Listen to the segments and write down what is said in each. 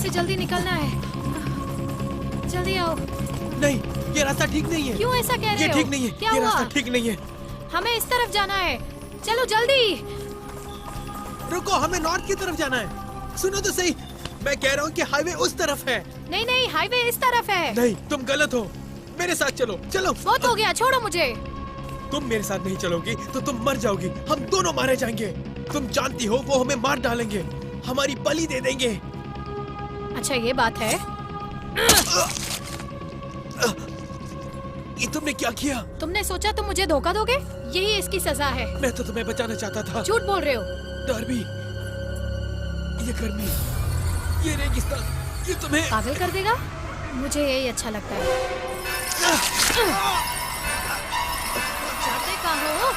से जल्दी निकलना है। जल्दी आओ। नहीं, ये रास्ता ठीक नहीं है। क्यों ऐसा कह रहे हो? ये ठीक नहीं है। क्या ये हुआ? रास्ता ठीक नहीं है। हमें इस तरफ जाना है। चलो जल्दी। रुको, हमें नॉर्थ की तरफ जाना है। सुनो तो सही, मैं कह रहा हूँ कि हाईवे उस तरफ है। नहीं नहीं, हाईवे इस तरफ है। नहीं, तुम गलत हो। मेरे साथ चलो। चलो। बहुत हो गया, छोड़ो मुझे। तुम मेरे साथ नहीं चलोगी तो तुम मर जाओगी। हम दोनों मारे जाएंगे। तुम जानती हो वो हमें मार डालेंगे, हमारी बलि दे देंगे। अच्छा ये बात है। ये तुमने क्या किया? तुमने सोचा तुम मुझे धोखा दोगे? यही इसकी सजा है। मैं तो तुम्हें बचाना चाहता था। झूठ बोल रहे हो। डार्बी, ये गर्मी, ये रेगिस्तान, ये तुम्हें पागल कर देगा। मुझे यही अच्छा लगता है। जाते कहाँ हो?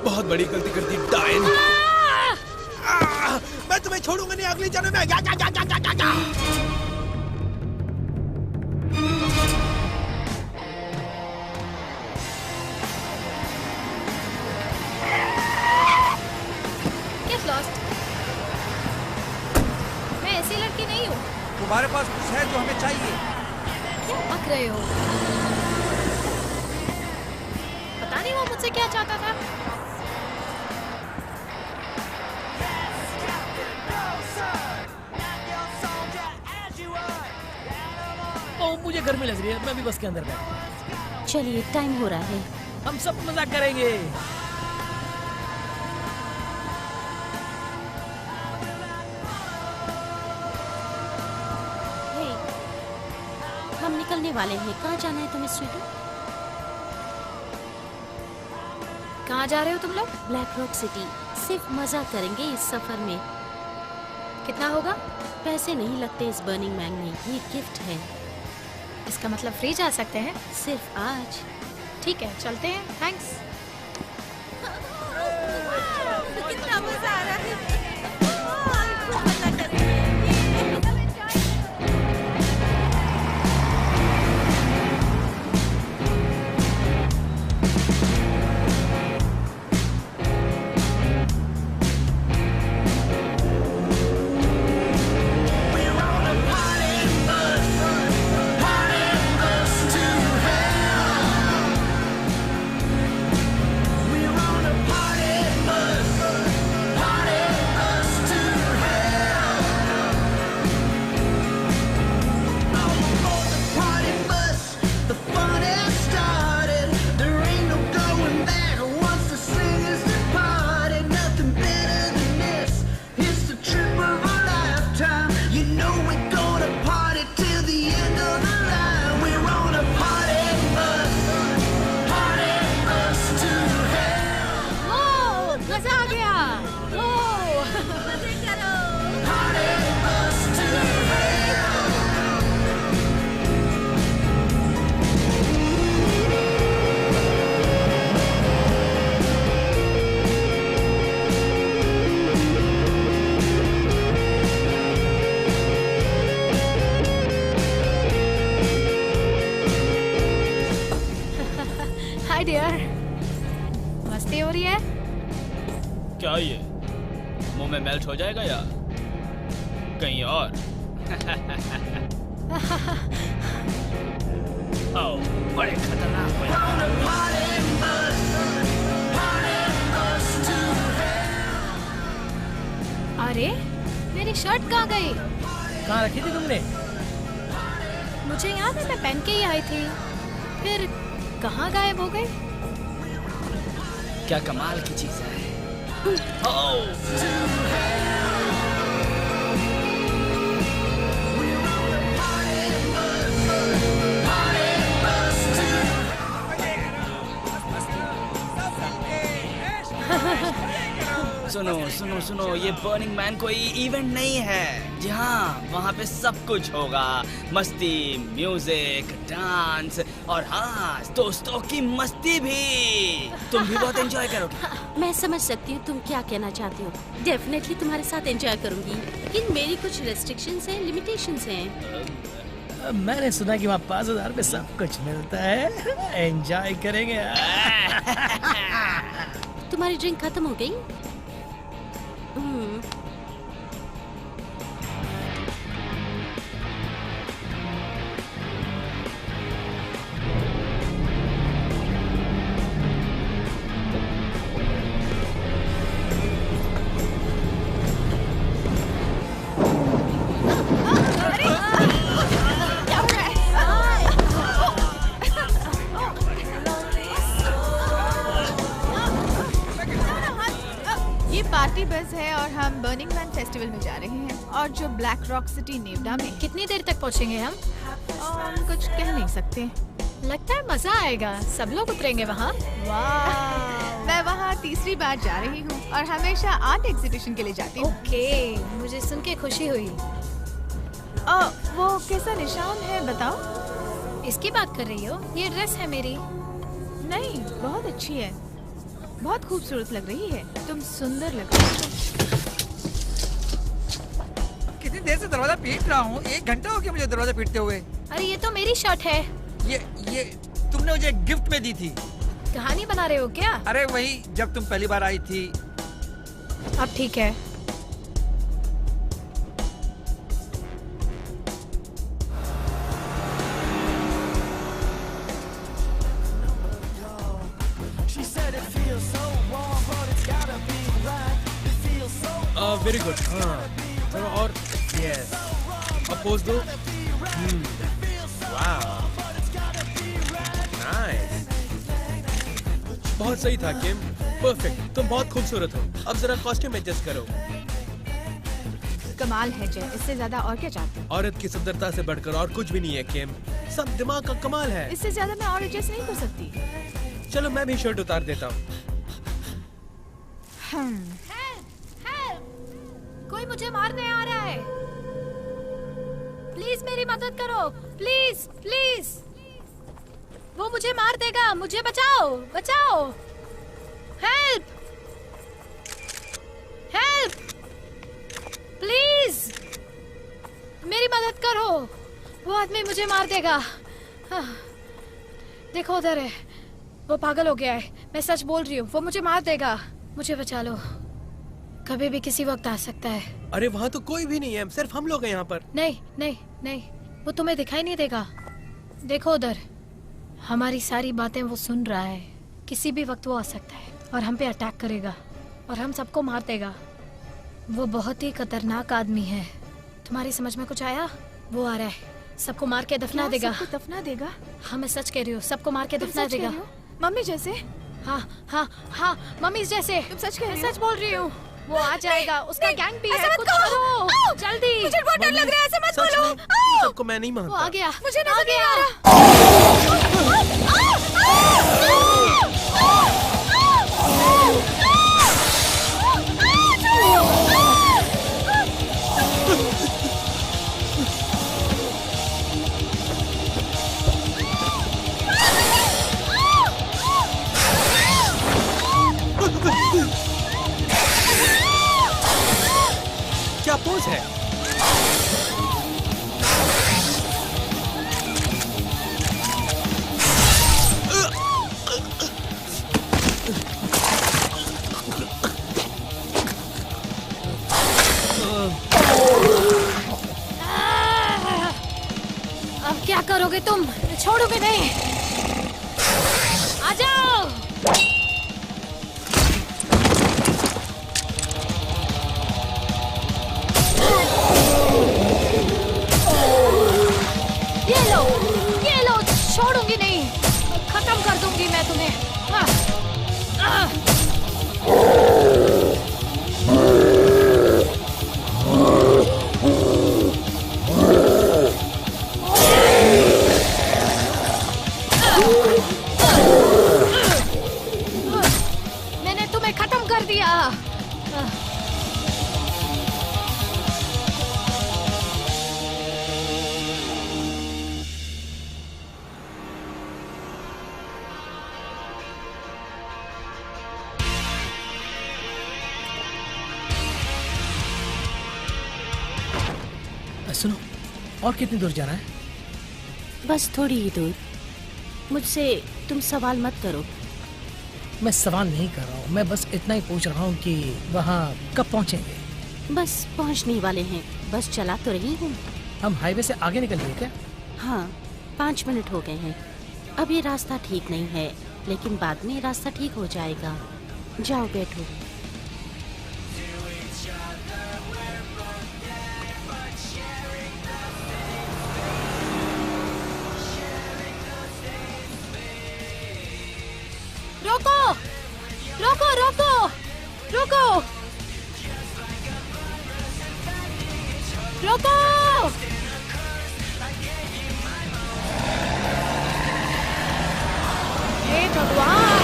बहुत बड़ी गलती कर दी डायन। मैं तुम्हें छोड़ूंगा नहीं अगली जन्म में। Get lost। मैं ऐसी लड़की नहीं हूँ। तुम्हारे पास कुछ है जो हमें चाहिए। क्या बक रहे हो? पता नहीं वो मुझसे क्या चाहता था। ओह, मुझे गर्मी लग रही है। मैं भी बस के अंदर बैठ। चलिए, टाइम हो रहा है। हम सब मजाक करेंगे। हे, हम निकलने वाले हैं। कहाँ जाना है तुम्हें स्वीटी? कहाँ जा रहे हो तुम लोग? Black rock city. सिर्फ मजा करेंगे इस सफर में। कितना होगा? पैसे नहीं लगते इस बर्निंग मैन में। ये गिफ्ट है। इसका मतलब फ्री जा सकते हैं? सिर्फ आज। ठीक है, चलते हैं। थैंक्स। कितना मजा आ रहा है। हाय डियर, मस्ती हो रही है? क्या ये मुंह में मेल्ट हो जाएगा या कहीं और? ओह, बड़े खतरनाक हो। अरे मेरी शर्ट कहाँ गई? कहाँ रखी थी तुमने? मुझे याद है मैं पहन के ही आई थी, फिर कहाँ गायब हो गई? क्या कमाल की चीज है। सुनो सुनो सुनो, ये बर्निंग मैन कोई इवेंट नहीं है। जी हाँ, वहाँ पे सब कुछ होगा। मस्ती, म्यूजिक, डांस और हाँ, दोस्तों की मस्ती भी। तुम भी बहुत एंजॉय करोगे। मैं समझ सकती हूँ तुम क्या कहना चाहती हो। डेफिनेटली तुम्हारे साथ एंजॉय करूंगी, लेकिन मेरी कुछ रेस्ट्रिक्शंस हैं, लिमिटेशंस हैं। मैंने सुना कि वहाँ 5,000 में सब कुछ मिलता है। एंजॉय करेंगे। तुम्हारी ड्रिंक खत्म हो गई? पार्टी बस है और हम बर्निंग मैन फेस्टिवल में जा रहे हैं और जो ब्लैक रॉक सिटी नेवडा में। कितनी देर तक पहुंचेंगे हम? कुछ कह नहीं सकते। लगता है मजा आएगा, सब लोग उतरेंगे वहाँ। वाह। मैं वहाँ तीसरी बार जा रही हूँ और हमेशा आर्ट एग्जीबिशन के लिए जाती हूँ। ओके, मुझे सुन के खुशी हुई। वो कैसा निशान है बताओ? इसकी बात कर रही हो? ये ड्रेस है मेरी। नहीं, बहुत अच्छी है, बहुत खूबसूरत लग रही है, तुम सुंदर लग रही हो। कितनी देर से दरवाजा पीट रहा हूँ, 1 घंटा हो गया मुझे दरवाजा पीटते हुए। अरे ये तो मेरी शर्ट है। ये तुमने मुझे गिफ्ट में दी थी। कहानी बना रहे हो क्या? अरे वही, जब तुम पहली बार आई थी। अब ठीक है। Very good. हाँ, थोड़ा और। यस, अब पोज दो। वाह, नाइस, बहुत सही था किम, परफेक्ट। तुम बहुत खूबसूरत हो। अब जरा कॉस्ट्यूम एडजस्ट करो। कमाल है जय, इससे ज्यादा और क्या चाहते हो? औरत की सुंदरता से बढ़कर और कुछ भी नहीं है किम, सब दिमाग का कमाल है। इससे ज्यादा मैं और एडजस्ट नहीं कर सकती। चलो मैं भी शर्ट उतार देता हूँ। कोई मुझे मारने आ रहा है, प्लीज मेरी मदद करो, प्लीज प्लीज। वो मुझे मार देगा, मुझे बचाओ बचाओ। हेल्प हेल्प, प्लीज मेरी मदद करो, वो आदमी मुझे मार देगा। देखो उधर है, वो पागल हो गया है, मैं सच बोल रही हूँ, वो मुझे मार देगा, मुझे बचा लो, कभी भी किसी वक्त आ सकता है। अरे वहाँ तो कोई भी नहीं है, सिर्फ हम लोग हैं यहाँ पर। नहीं नहीं नहीं, वो तुम्हें दिखाई नहीं देगा, देखो उधर, हमारी सारी बातें वो सुन रहा है, किसी भी वक्त वो आ सकता है और हम पे अटैक करेगा और हम सबको मार देगा। वो बहुत ही खतरनाक आदमी है, तुम्हारी समझ में कुछ आया? वो आ रहा है, सबको मार के दफना देगा। सबको दफना देगा? हाँ मैं सच कह रही हूँ, सबको मार के दफना देगा। मम्मी जैसे? हाँ हाँ हाँ, मम्मी जैसे। तुम सच कह रही हो? सच बोल रही हूँ, वो आ जाएगा, उसका गैंग भी है, कुछ करो जल्दी। मुझे बहुत डर लग रहा है, ऐसे मत सच बोलो। में, सबको मैं नहीं मानता। वो आ गया, मुझे आ नजर नहीं गया। आ रहा। क्या पोज है? अब क्या करोगे तुम? छोड़ोगे नहीं? आ जाओ। ये लो, छोड़ूंगी नहीं, खत्म कर दूंगी मैं तुम्हें। मैंने तुम्हें खत्म कर दिया। सुनो, और कितनी दूर जाना है? बस थोड़ी ही दूर। मुझसे तुम सवाल मत करो। मैं सवाल नहीं कर रहा हूँ, मैं बस इतना ही पूछ रहा हूँ कि वहाँ कब पहुँचेंगे। बस पहुंचने ही वाले हैं, बस चला तो रही हूँ। हम हाईवे से आगे निकल गए क्या? हाँ, 5 मिनट हो गए हैं। अब ये रास्ता ठीक नहीं है, लेकिन बाद में रास्ता ठीक हो जाएगा। जाओ बैठो। रोको रोको रोको रोको रोको। हे भगवान!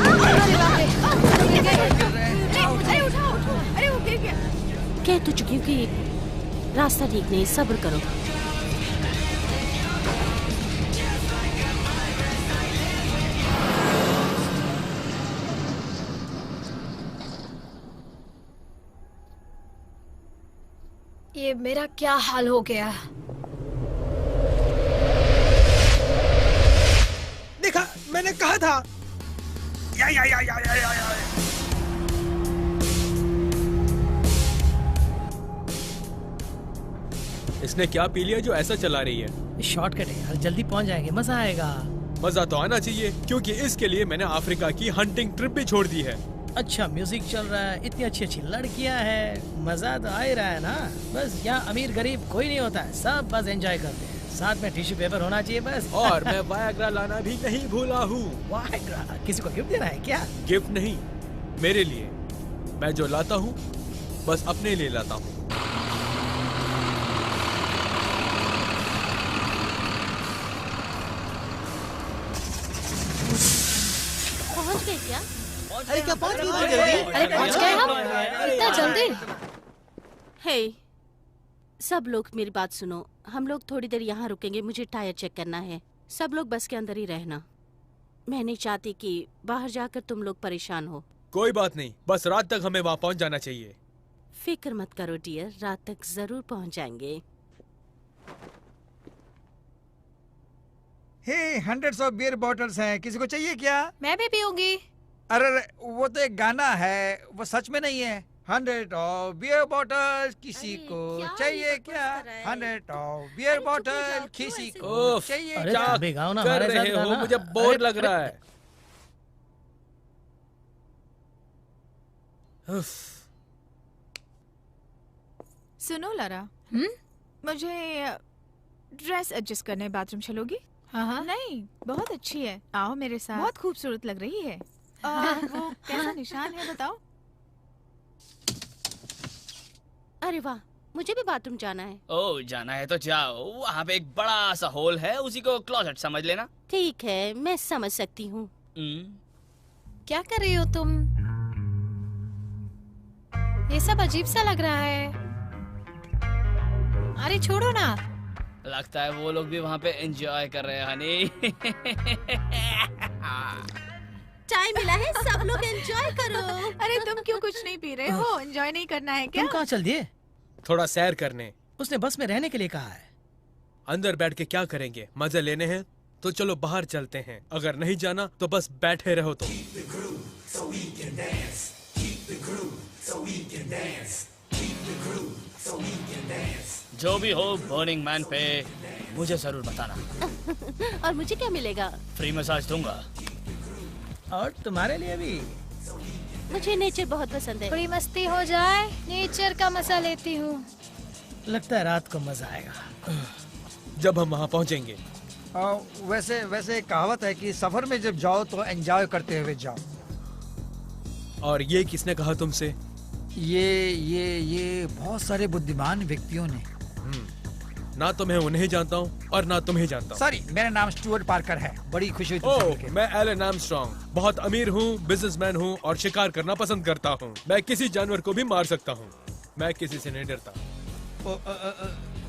अरे बाप रे! अरे उठाओ उठाओ, अरे वो गिर गया। कह तो चुकी हूँ कि रास्ता ठीक नहीं, सब्र करो। ये मेरा क्या हाल हो गया? देखा, मैंने कहा था। या। इसने क्या पी लिया जो ऐसा चला रही है? शॉर्टकट है यार, जल्दी पहुँच जाएंगे, मजा आएगा। मजा तो आना चाहिए, क्योंकि इसके लिए मैंने अफ्रीका की हंटिंग ट्रिप भी छोड़ दी है। अच्छा म्यूजिक चल रहा है, इतनी अच्छी अच्छी लड़कियां हैं, मजा तो आ ही रहा है ना। बस यहाँ अमीर गरीब कोई नहीं होता है, सब बस एंजॉय करते हैं। साथ में टिश्यू पेपर होना चाहिए बस। और मैं वायग्रा लाना भी नहीं भूला हूँ। वायग्रा? किसी को गिफ्ट देना है क्या? गिफ्ट नहीं, मेरे लिए। मैं जो लाता हूँ बस अपने लिए लाता हूँ। पहुंच गए क्या? अरे क्या पहुंच गए इतनी जल्दी? अरे पहुंच गए हम? इतना जल्दी? हे, सब लोग मेरी बात सुनो। हम लोग थोड़ी देर यहाँ रुकेंगे, मुझे टायर चेक करना है। सब लोग बस के अंदर ही रहना। मैं नहीं चाहती कि बाहर जाकर तुम लोग परेशान हो। कोई बात नहीं, बस रात तक हमें वहाँ पहुँच जाना चाहिए। फिक्र मत करो डियर, रात तक जरूर पहुँच जाएंगे। हे, 100 ऑफ बियर बॉटल्स हैं, किसी को चाहिए क्या? मैं भी पीऊंगी। अरे वो तो एक गाना है, वो सच में नहीं है। 100 ऑफ बियर बॉटल किसी अरे, को क्या चाहिए ये क्या? बकवास कर रहा है? 100 ऑफ बियर अरे, चुप हो बॉटल जाओ, क्यों किसी ऐसे? को उफ, चाहिए अरे क्या? तुम भी गाओ ना कर हमारे रहे साथ हो, गाना। मुझे बोर अरे, लग रहा है। उफ, सुनो लारा, मुझे ड्रेस एडजस्ट करने है, बाथरूम चलोगी? हाँ हाँ। नहीं, बहुत अच्छी है, आओ मेरे साथ। बहुत खूबसूरत लग रही है। वो कैसा निशान है बताओ? अरे वाह, मुझे भी बाथरूम जाना है। ओ, जाना है तो जाओ। वहाँ पे एक बड़ा सा होल है, उसी को क्लोजेट समझ लेना। ठीक है, मैं समझ सकती हूँ। क्या कर रही हो तुम? ये सब अजीब सा लग रहा है। अरे छोड़ो ना। लगता है वो लोग भी वहाँ पे एंजॉय कर रहे हैं हनी। चाय मिला है, सब लोग एंजॉय करो। अरे तुम क्यों कुछ नहीं पी रहे हो? एंजॉय नहीं करना है क्या? तुम कहाँ चल दिए? थोड़ा सैर करने। उसने बस में रहने के लिए कहा है। अंदर बैठ के क्या करेंगे? मजे लेने हैं तो चलो बाहर चलते हैं। अगर नहीं जाना तो बस बैठे रहो। तो जो भी हो, बर्निंग मैन पे मुझे जरूर बताना। और मुझे क्या मिलेगा? फ्री मसाज दूंगा। और तुम्हारे लिए भी। मुझे नेचर बहुत पसंद है। थोड़ी मस्ती हो जाए, नेचर का मजा लेती हूँ। लगता है रात को मजा आएगा जब हम वहाँ पहुँचेंगे। वैसे वैसे कहावत है कि सफर में जब जाओ तो एंजॉय करते हुए जाओ। और ये किसने कहा तुमसे? ये बहुत सारे बुद्धिमान व्यक्तियों ने। ना तो मैं उन्हें जानता हूँ और ना तुम्हें जानता हूँ। सॉरी, मेरा नाम स्टुअर्ट पार्कर है। बड़ी खुशी हुई तुमसे ओह, मिलके। मैं एलन आर्मस्ट्रांग। बहुत अमीर हूँ, बिजनेसमैन हूँ और शिकार करना पसंद करता हूँ। मैं किसी जानवर को भी मार सकता हूँ। मैं किसी से नहीं डरता।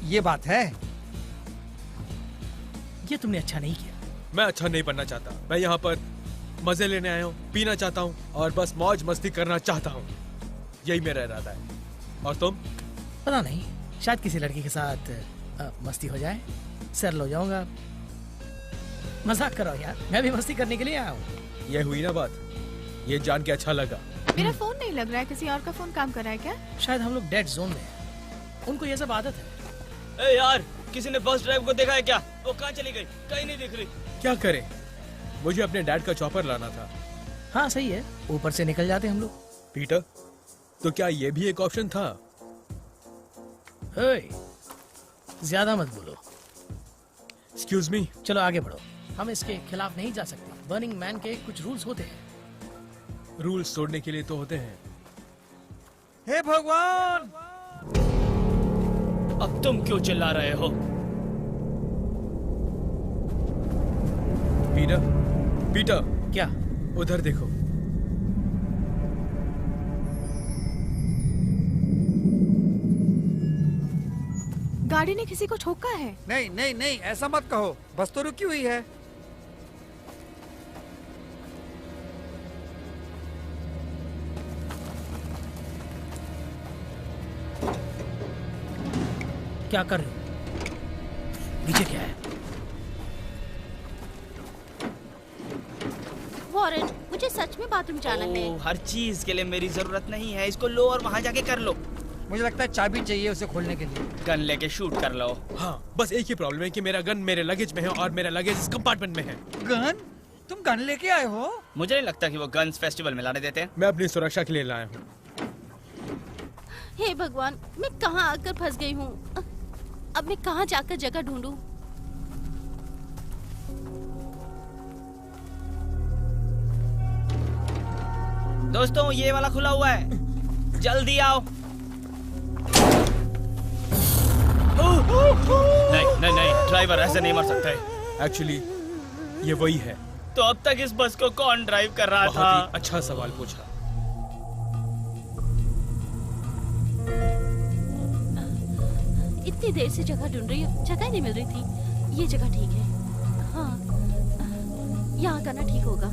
ये बात है। ये तुमने अच्छा नहीं किया। मैं अच्छा नहीं बनना चाहता। मैं यहाँ पर मजे लेने आया हूँ, पीना चाहता हूँ और बस मौज मस्ती करना चाहता हूँ। यही मेरा इरादा है। और तुम? पता नहीं, शायद किसी लड़की के साथ मस्ती हो जाए, सर हो जाऊंगा। मजाक करो यार, मैं भी मस्ती करने के लिए आया हूँ। ये हुई ना बात, ये जान के अच्छा लगा। मेरा फोन नहीं लग रहा है, किसी और का फोन काम कर रहा है क्या? शायद हम लोग डेड जोन में हैं। उनको ये सब आदत है। ए यार, किसी ने बस ड्राइव को देखा है क्या? वो कहाँ चली गई? कहीं नहीं दिख रही। क्या करें, मुझे अपने डैड का चॉपर लाना था। हाँ सही है, ऊपर से निकल जाते हम लोग। पीटर, तो क्या ये भी एक ऑप्शन था? ओए, ज्यादा मत बोलो। Excuse me. चलो आगे बढ़ो, हम इसके खिलाफ नहीं जा सकते। बर्निंग मैन के कुछ रूल्स होते हैं। रूल्स तोड़ने के लिए तो होते हैं। हे भगवान! अब तुम क्यों चिल्ला रहे हो? पीटर, पीटर, क्या? उधर देखो। गाड़ी ने किसी को ठोका है। नहीं नहीं नहीं, ऐसा मत कहो, बस तो रुकी हुई है। क्या कर रहे हो? नीचे क्या है? वॉरेन, मुझे सच में बाथरूम जाना है। हर चीज के लिए मेरी जरूरत नहीं है। इसको लो और वहाँ जाके कर लो। मुझे लगता है चाबी चाहिए उसे खोलने के लिए। गन लेके शूट कर लो। हाँ, बस एक ही प्रॉब्लम है कि मेरा गन मेरे लगेज में है और मेरा लगेज इस कंपार्टमेंट में है। गन? तुम गन लेके आए हो? मुझे नहीं लगता कि वो गन्स फेस्टिवल में लाने देते हैं। मैं अपनी सुरक्षा के लिए लाया हूँ। हे भगवान, मैं कहाँ आकर फंस गई हूँ। अब मैं कहाँ जाकर जगह ढूंढूं? दोस्तों, ये वाला खुला हुआ है, जल्दी आओ। नहीं, ड्राइवर ऐसे नहीं मर सकता है। एक्चुअली ये वही है। तो अब तक इस बस को कौन ड्राइव कर रहा था? बहुत ही अच्छा सवाल पूछा। इतनी देर से जगह ढूंढ रही हूँ, जगह नहीं मिल रही थी। ये जगह ठीक है। हाँ, यहाँ करना ठीक होगा।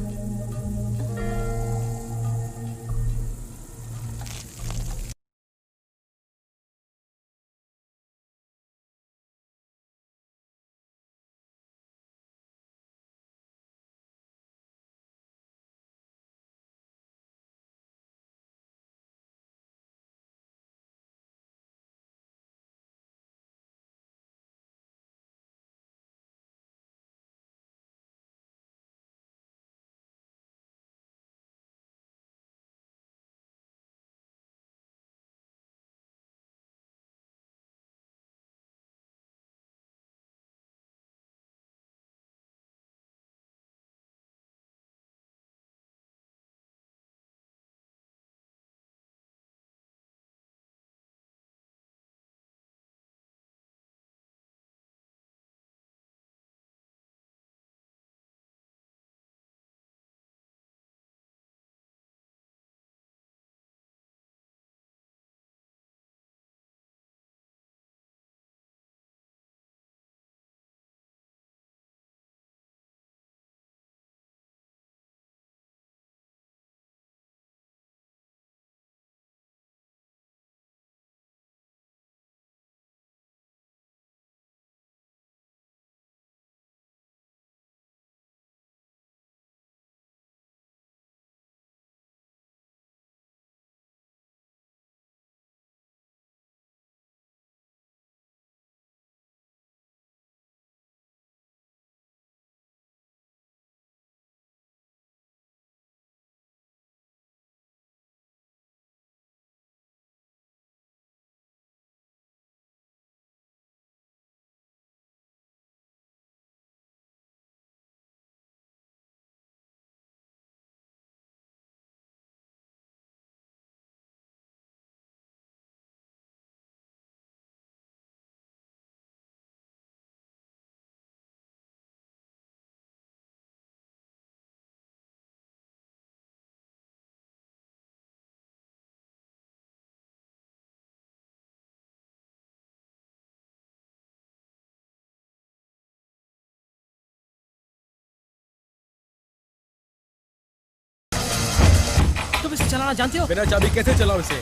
तुम इसे चलाना जानते हो? बिना चाबी कैसे चलाऊं इसे?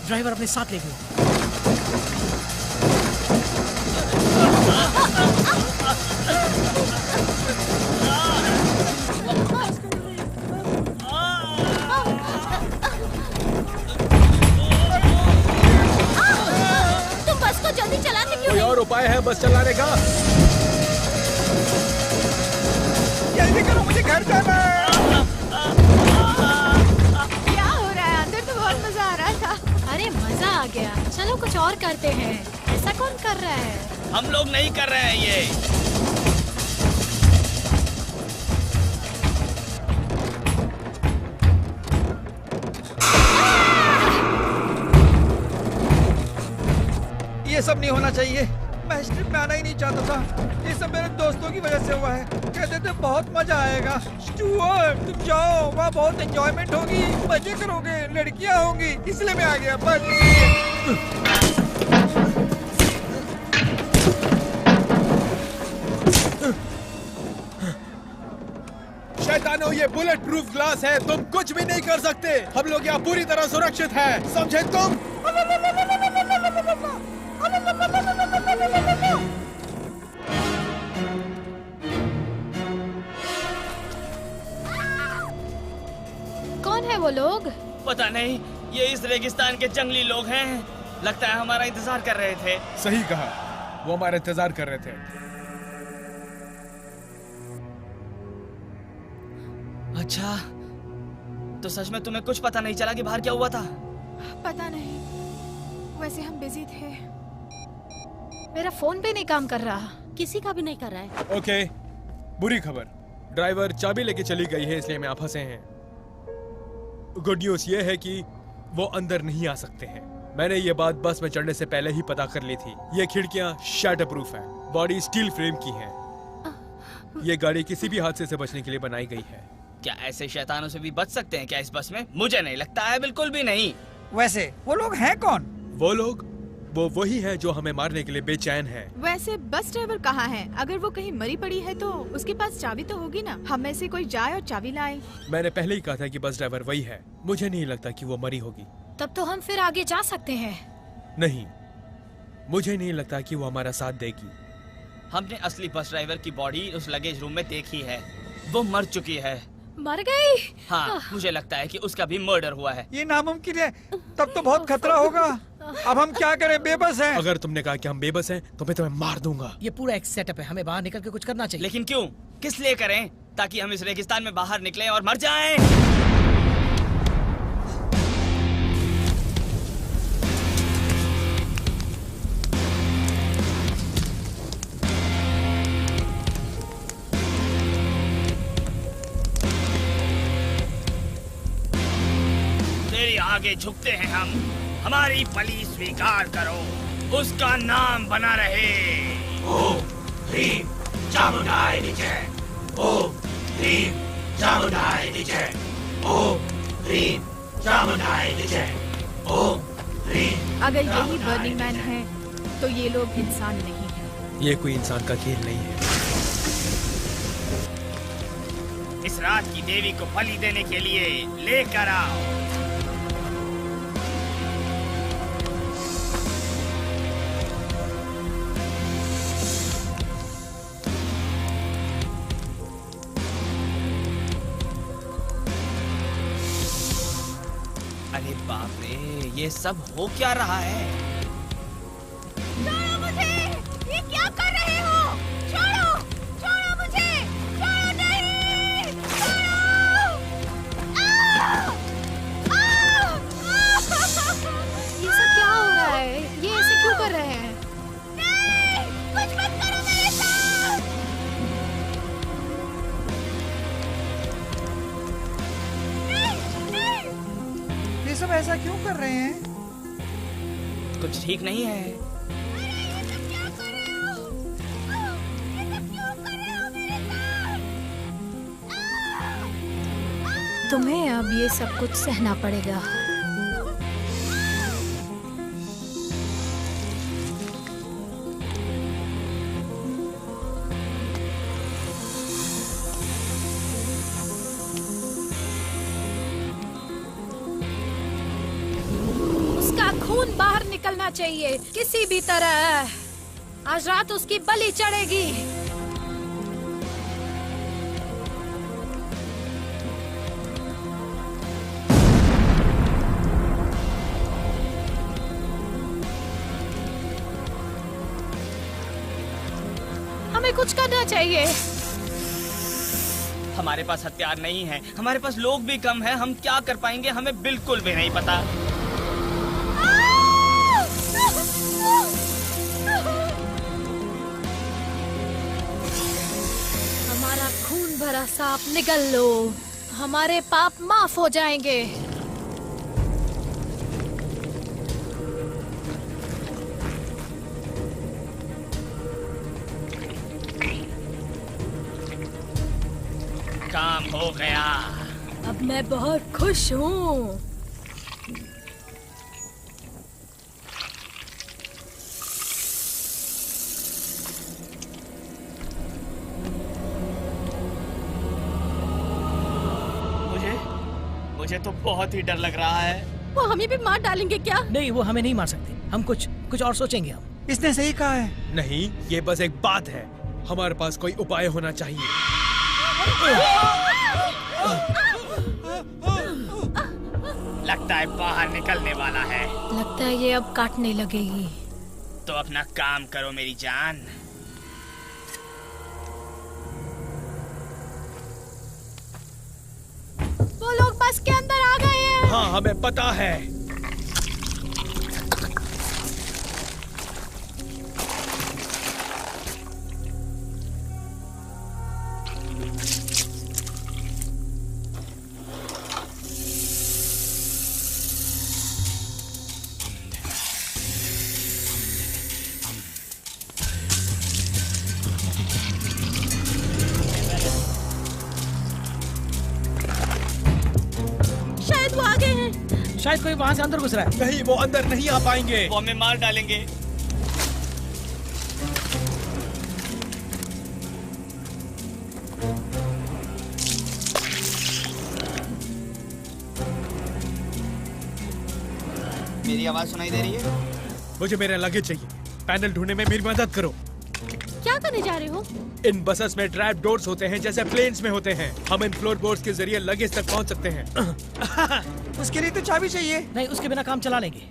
ड्राइवर अपने साथ ले गए। तुम बस को जल्दी चलाते क्यों कोई और उपाय है बस चलाने का? जल्दी करो, मुझे घर जाना है। क्या हो रहा है? अंदर तो बहुत मजा आ रहा था। अरे मजा आ गया, चलो कुछ और करते हैं। ऐसा कौन कर रहा है? हम लोग नहीं कर रहे हैं ये। ये सब नहीं होना चाहिए। मैं इस ट्रिप में आना ही नहीं चाहता था। ये सब मेरे दोस्तों की वजह से हुआ है। कहते थे बहुत मजा आएगा। स्टुअर्ट, तुम जाओ, वहाँ बहुत एंजॉयमेंट होगी, मजे करोगे, लड़कियाँ होंगी, इसलिए मैं आ गया बस। शैतानो, ये बुलेट प्रूफ ग्लास है, तुम कुछ भी नहीं कर सकते। हम लोग यहाँ पूरी तरह सुरक्षित हैं, समझे तुम? कौन है वो लोग? पता नहीं, ये इस रेगिस्तान के जंगली लोग हैं। लगता है हमारा इंतजार कर रहे थे। सही कहा, वो हमारा इंतजार कर रहे थे। अच्छा, तो सच में तुम्हें कुछ पता नहीं चला कि बाहर क्या हुआ था? पता नहीं, वैसे हम बिजी थे। मेरा फोन भी नहीं काम कर रहा। किसी का भी नहीं कर रहा है। ओके, बुरी खबर, ड्राइवर चाबी लेके चली गई है, इसलिए हम यहाँ फंसे हैं। गुड न्यूज ये है कि वो अंदर नहीं आ सकते हैं। मैंने ये बात बस में चढ़ने से पहले ही पता कर ली थी। ये खिड़कियाँ शटर प्रूफ हैं, बॉडी स्टील फ्रेम की है। ये गाड़ी किसी भी हादसे से बचने के लिए बनाई गई है। क्या ऐसे शैतानों से भी बच सकते हैं क्या इस बस में? मुझे नहीं लगता है, बिल्कुल भी नहीं। वैसे वो लोग हैं कौन? वो लोग वो वही है जो हमें मारने के लिए बेचैन है। वैसे बस ड्राइवर कहाँ है? अगर वो कहीं मरी पड़ी है तो उसके पास चाबी तो होगी ना। हम में से कोई जाए और चाबी लाए। मैंने पहले ही कहा था कि बस ड्राइवर वही है। मुझे नहीं लगता कि वो मरी होगी। तब तो हम फिर आगे जा सकते हैं। नहीं, मुझे नहीं लगता कि वो हमारा साथ देगी। हमने असली बस ड्राइवर की बॉडी उस लगेज रूम में देखी है। वो मर चुकी है। मर गई? हाँ, मुझे लगता है कि उसका भी मर्डर हुआ है। ये नामुमकिन है। तब तो बहुत खतरा होगा। अब हम क्या करें, बेबस हैं। अगर तुमने कहा कि हम बेबस हैं, तो मैं तुम्हें मार दूंगा। ये पूरा एक सेटअप है, हमें बाहर निकल के कुछ करना चाहिए। लेकिन क्यों? किस लिए करें? ताकि हम इस रेगिस्तान में बाहर निकलें और मर जाएं। तेरे आगे झुकते हैं हम। हमारी बलि स्वीकार करो, उसका नाम बना रहे। ओम ह्रीं चामुंडाय विजय। ओम ह्रीं चामुंडाय विजय। ओम ह्रीं चामुंडाय विजय। ओम ह्रीं। अगर यही बर्निंग मैन है तो ये लोग इंसान नहीं हैं। ये कोई इंसान का खेल नहीं है। इस रात की देवी को बलि देने के लिए लेकर आओ। अरे बाप रे, ये सब हो क्या रहा है? छोड़ो मुझे! ये क्या कर रहे हो? छोड़ो! छोड़ो मुझे! छोड़ो नहीं! छोड़ो! ये सब क्या हो रहा है? ये ऐसे क्यों कर रहे हैं? नहीं! कुछ मत करो मेरे साथ! ये सब ऐसा क्यों कर रहे हैं? कुछ ठीक नहीं है। तुम्हें अब ये सब कुछ सहना पड़ेगा। उसका खून बाहर निकलना चाहिए किसी भी तरह। आज रात उसकी बलि चढ़ेगी। हमें कुछ करना चाहिए। हमारे पास हथियार नहीं है, हमारे पास लोग भी कम है, हम क्या कर पाएंगे हमें बिल्कुल भी नहीं पता। हमारा खून भरा सांप निगल लो, हमारे पाप माफ हो जाएंगे। काम हो गया। अब मैं बहुत खुश हूँ। मुझे तो बहुत ही डर लग रहा है। वो हमें भी मार डालेंगे क्या? नहीं, वो हमें नहीं मार सकते। हम कुछ और सोचेंगे हम। इसने सही कहा है। नहीं, ये बस एक बात है। हमारे पास कोई उपाय होना चाहिए। लगता है बाहर निकलने वाला है। लगता है ये अब काटने लगेगी। तो अपना काम करो मेरी जान। वो लोग बस के अंदर आ गए हैं। हाँ, हमें पता है। शायद कोई वहाँ से अंदर घुस रहा है। नहीं, वो अंदर नहीं आ पाएंगे। वो हमें मार डालेंगे। मेरी आवाज सुनाई दे रही है? मुझे मेरा लगेज चाहिए। पैनल ढूंढने में मेरी मदद करो। क्या करने जा रहे हो? इन बसेस में ट्रैप डोर्स होते हैं जैसे प्लेन्स में होते हैं। हम इन फ्लोर बोर्ड्स के जरिए लगेज तक पहुंच सकते हैं। उसके लिए तो चाबी चाहिए। नहीं, उसके बिना काम चला लेंगे।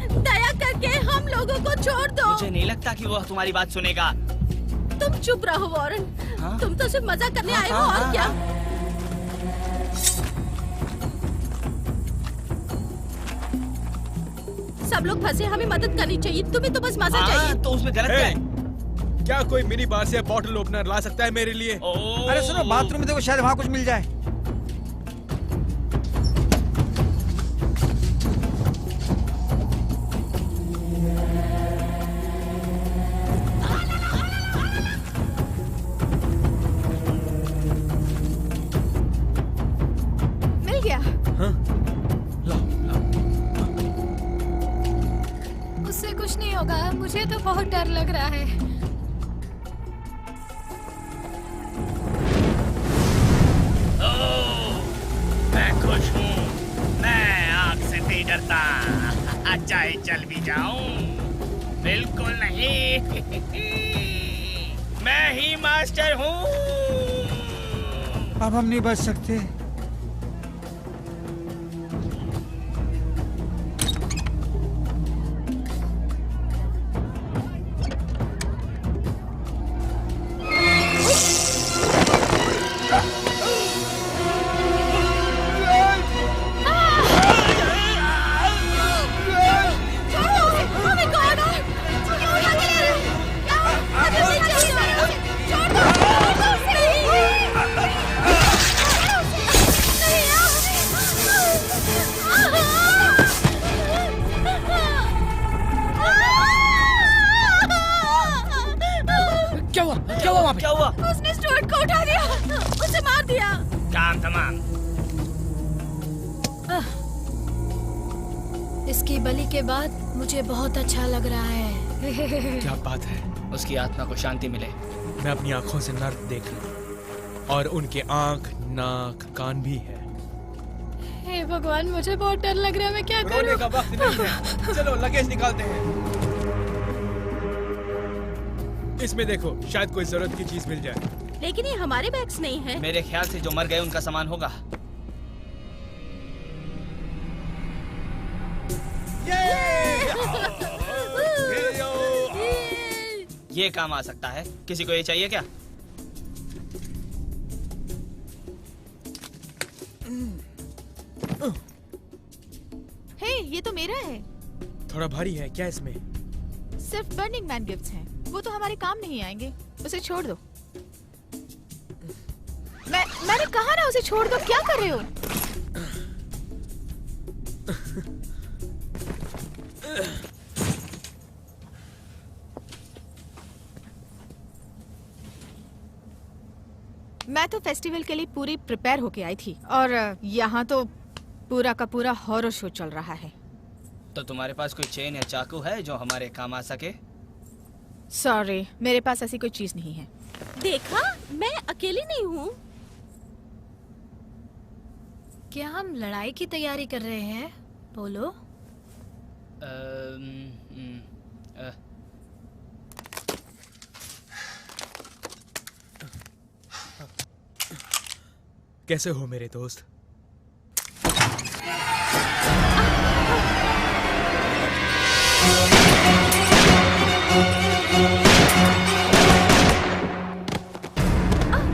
दया करके हम लोगों को छोड़ दो। मुझे नहीं लगता कि वो तुम्हारी बात सुनेगा। तुम चुप रहो वॉरेन। हाँ? तुम तो सिर्फ मजा करने आए हो और क्या? सब लोग फंसे, हमें मदद करनी चाहिए। तुम्हें तो बस मजा चाहिए। तो उसमें गलत क्या है? क्या कोई मिनी बार से बॉटल ओपनर ला सकता है मेरे लिए? अरे सुनो, बाथरूम में देखो, शायद वहाँ कुछ मिल जाए। मिल गया। हाँ? उससे कुछ नहीं होगा। मुझे तो बहुत डर लग रहा है। मैं खुश हूँ। मैं आग से नहीं डरता। चाहे चल भी जाऊं, बिल्कुल नहीं। मैं ही मास्टर हूँ। अब हम नहीं बच सकते। क्या हुआ वहाँ पे? क्या हुआ? उसने स्टुअर्ट को उठा दिया, उसे मार दिया। काम तमाम। इसकी बलि के बाद मुझे बहुत अच्छा लग रहा है। क्या बात है। उसकी आत्मा को शांति मिले। मैं अपनी आंखों से नर्क देख लूं और उनके आंख, नाक, कान भी है। हे भगवान, मुझे बहुत डर लग रहा है। मैं क्या रोने करूं? का वक्त नहीं है। चलो लगेज निकालते हैं। इसमें देखो, शायद कोई जरूरत की चीज मिल जाए। लेकिन ये हमारे बैग्स नहीं है। मेरे ख्याल से जो मर गए उनका सामान होगा। ये काम आ सकता है। किसी को ये चाहिए क्या? हे, ये तो मेरा है। थोड़ा भारी है क्या इसमें? सिर्फ बर्निंग मैन गिफ्ट्स हैं। वो तो हमारे काम नहीं आएंगे। उसे छोड़ दो। मैंने कहा ना उसे छोड़ दो। क्या कर रहे हो? मैं तो फेस्टिवल के लिए पूरी प्रिपेयर होके आई थी और यहाँ तो पूरा का पूरा हॉरर शो चल रहा है। तो तुम्हारे पास कोई चेन या चाकू है जो हमारे काम आ सके? सॉरी, मेरे पास ऐसी कोई चीज नहीं है। देखा, मैं अकेली नहीं हूँ। क्या हम लड़ाई की तैयारी कर रहे हैं? बोलो। कैसे हो मेरे दोस्त?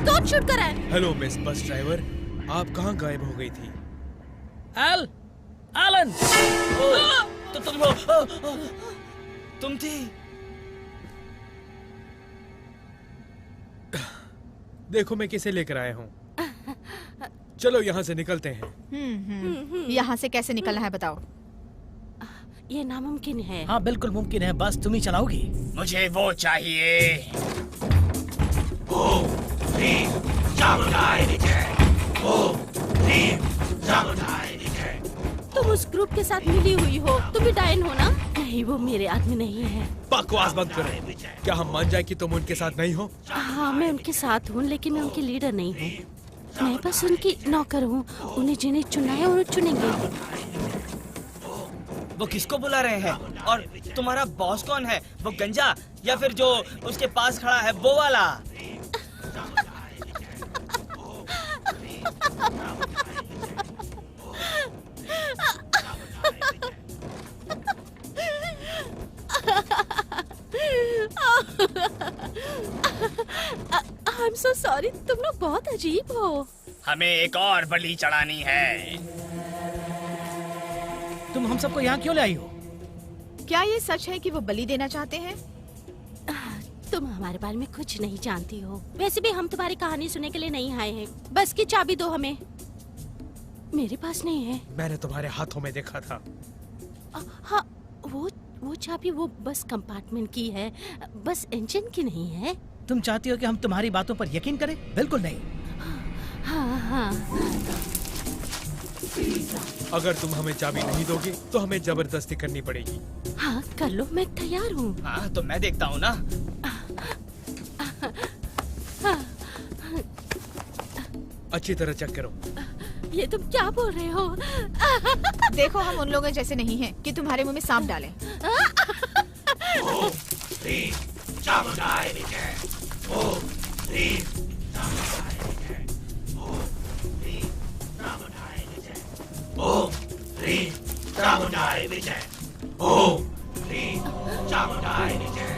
कौन शूट कर रहा है? हेलो मिस बस ड्राइवर, आप कहाँ गायब हो गई थी? एलन! तो तुम हो? तुम थी? देखो मैं किसे लेकर आया हूँ। चलो यहाँ से निकलते हैं। यहाँ से कैसे निकलना है बताओ। ये नामुमकिन है। हाँ बिल्कुल मुमकिन है, बस तुम ही चलाओगी। मुझे वो चाहिए। ओम ह्रीं चामुंडाय विजय। ओम ह्रीं चामुंडाय विजय। तुम उस ग्रुप के साथ मिली हुई हो। तुम भी डायन हो ना? नहीं, वो मेरे आदमी नहीं है। बकवास बंद करो। क्या हम मान जाए कि तुम उनके साथ नहीं हो? हाँ, मैं उनके साथ हूँ, लेकिन मैं उनकी लीडर नहीं हूँ। मैं बस उनकी नौकर हूँ। उन्हें जिन्हें चुना है उन्हें चुनेंगे। वो किसको बुला रहे हैं? और तुम्हारा बॉस कौन है? वो गंजा या फिर जो उसके पास खड़ा है वो वाला? I'm so sorry, तुम लोग बहुत अजीब हो। हमें एक और बलि चढ़ानी है। तुम हम सबको यहाँ क्यों लाई हो? क्या ये सच है कि वो बलि देना चाहते हैं? तुम हमारे बारे में कुछ नहीं जानती हो। वैसे भी हम तुम्हारी कहानी सुनने के लिए नहीं आए हैं। बस की चाबी दो हमें। मेरे पास नहीं है। मैंने तुम्हारे हाथों में देखा था। हाँ, वो चाबी वो बस कंपार्टमेंट की है, बस इंजन की नहीं है। तुम चाहती हो कि हम तुम्हारी बातों पर यकीन करें? बिल्कुल नहीं। हाँ। अगर तुम हमें चाबी नहीं दोगे तो हमें जबरदस्ती करनी पड़ेगी। हाँ, कर लो, मैं तैयार हूँ। हाँ, तो मैं देखता हूँ ना। अच्छी तरह चेक करो। ये तुम क्या बोल रहे हो? देखो, हम उन लोगों जैसे नहीं हैं कि तुम्हारे मुंह में सांप डालें। ओम ह्रीं चामुंडाय विजय। ओम ह्रीं चामुंडाय विजय। ओम ह्रीं चामुंडाय विजय। ओम ह्रीं चामुंडाय विजय। ओम ह्रीं चामुंडाय विजय।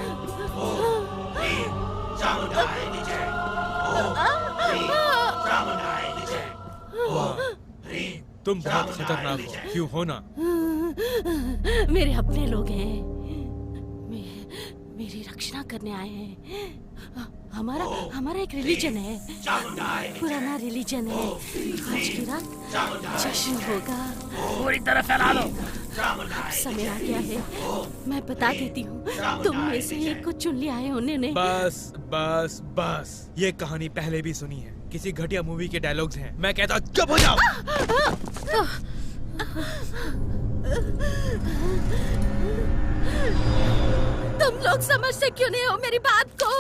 ओम ह्रीं चामुंडाय विजय। ओम ह्रीं चामुंडाय विजय। ओम ह्रीं तुम बहुत खतरनाक हो, क्यों हो ना? मेरे अपने लोग हैं। मेरी रक्षा करने आए हैं। हमारा एक रिलीजन है, पुराना रिलीजन है। आज की रात जश्न होगा। पूरी तरह फैला लो। समय आ गया है, मैं बता देती हूँ। तुम में से एक को चुन लिया है उन्होंने। बस बस बस, ये कहानी पहले भी सुनी है, किसी घटिया मूवी के डायलॉग्स हैं। मैं कहता हूँ चुप हो जाओ। तुम लोग समझते क्यों नहीं हो मेरी बात को?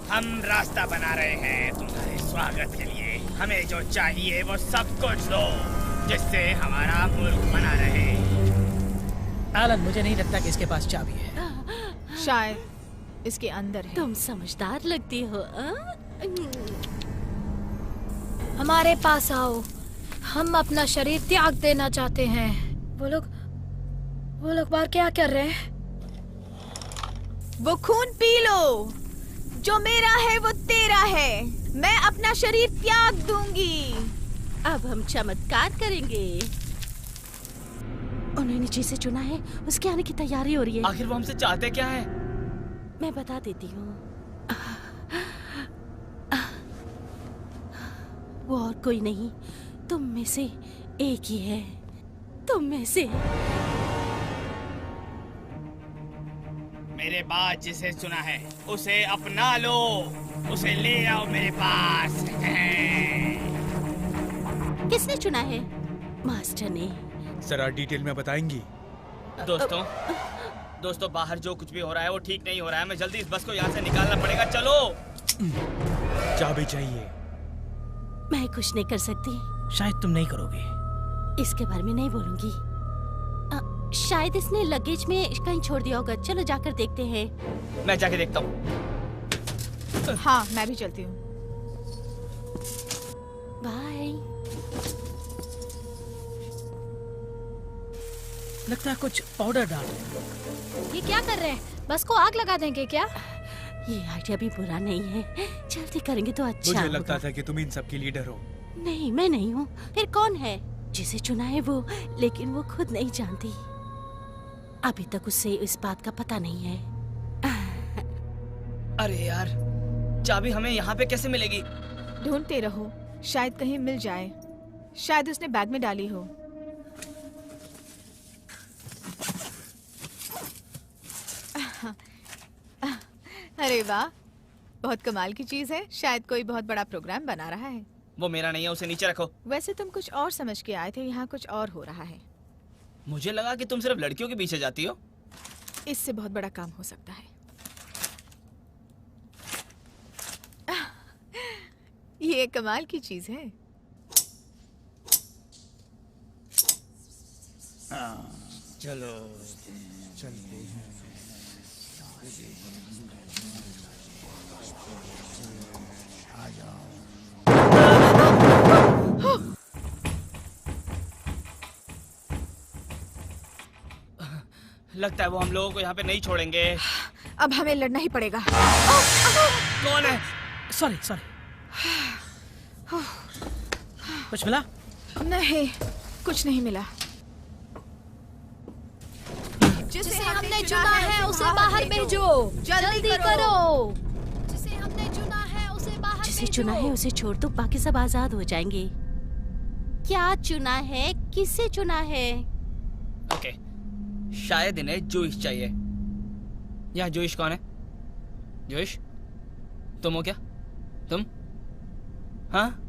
हम रास्ता बना रहे हैं तुम्हारे स्वागत के लिए। हमें जो चाहिए वो सब कुछ दो, जिससे हमारा मुल्क बना रहे। एलन, मुझे नहीं लगता कि इसके पास चाबी है। शायद इसके अंदर है। तुम समझदार लगती हो। हमारे पास आओ, हम अपना शरीर त्याग देना चाहते हैं। वो लोग बाहर क्या कर रहे हैं? वो खून पी लो, जो मेरा है वो तेरा है। मैं अपना शरीर त्याग दूंगी। अब हम चमत्कार करेंगे। उन्होंने जिसे चुना है उसके आने की तैयारी हो रही है। आखिर वो हमसे चाहते क्या है? मैं बता देती हूँ। वो और कोई नहीं, तुम में से एक ही है। तुम में से। मेरे बाद जिसे चुना है उसे अपना लो, उसे ले आओ मेरे पास। किसने चुना है? मास्टर ने। जरा डिटेल में बताएंगी? दोस्तों बाहर जो कुछ भी हो रहा है वो ठीक नहीं हो रहा है। हमें जल्दी इस बस को यहाँ से निकालना पड़ेगा। चलो। चाबी चाहिए। मैं कुछ नहीं कर सकती। शायद तुम नहीं करोगे। इसके बारे में नहीं बोलूंगी। शायद इसने लगेज में कहीं छोड़ दिया होगा। चलो जाकर देखते हैं। मैं जाके देखता हूँ। हाँ, मैं भी चलती हूँ। बाय। लगता है कुछ पाउडर डाल रहे हैं। ये क्या कर रहे हैं? बस को आग लगा देंगे क्या? ये आइडिया भी बुरा नहीं है। जल्दी करेंगे तो अच्छा मुझे होगा। लगता था कि तुम इन सब की लीडर हो। नहीं, मैं नहीं हूँ। फिर कौन है? जिसे चुना है वो, लेकिन वो खुद नहीं जानती। अभी तक उसे इस बात का पता नहीं है। अरे यार, चाबी हमें यहाँ पे कैसे मिलेगी? ढूंढते रहो, शायद कहीं मिल जाए। शायद उसने बैग में डाली हो। अरे वाह, बहुत कमाल की चीज है। शायद कोई बहुत बड़ा प्रोग्राम बना रहा है। वो मेरा नहीं है, उसे नीचे रखो। वैसे तुम कुछ और समझ के आए थे, यहाँ कुछ और हो रहा है। मुझे लगा कि तुम सिर्फ लड़कियों के पीछे जाती हो। इससे बहुत बड़ा काम हो सकता है। ये कमाल की चीज है। चलो चलते हैं। लगता है वो हम लोगों को यहाँ पे नहीं छोड़ेंगे। अब हमें लड़ना ही पड़ेगा। कौन है? सॉरी। कुछ मिला? नहीं, कुछ नहीं मिला। जिसे हमने चुना है उसे बाहर भेजो। जल्दी करो। जिसे हमने चुना है उसे बाहर जिसे चुना है उसे छोड़ दो, बाकी सब आजाद हो जाएंगे। क्या चुना है? किसे चुना है? ओके, शायद इन्हें जोइश चाहिए। यहाँ जोइश कौन है? जोइश, तुम हो क्या? तुम? हाँ?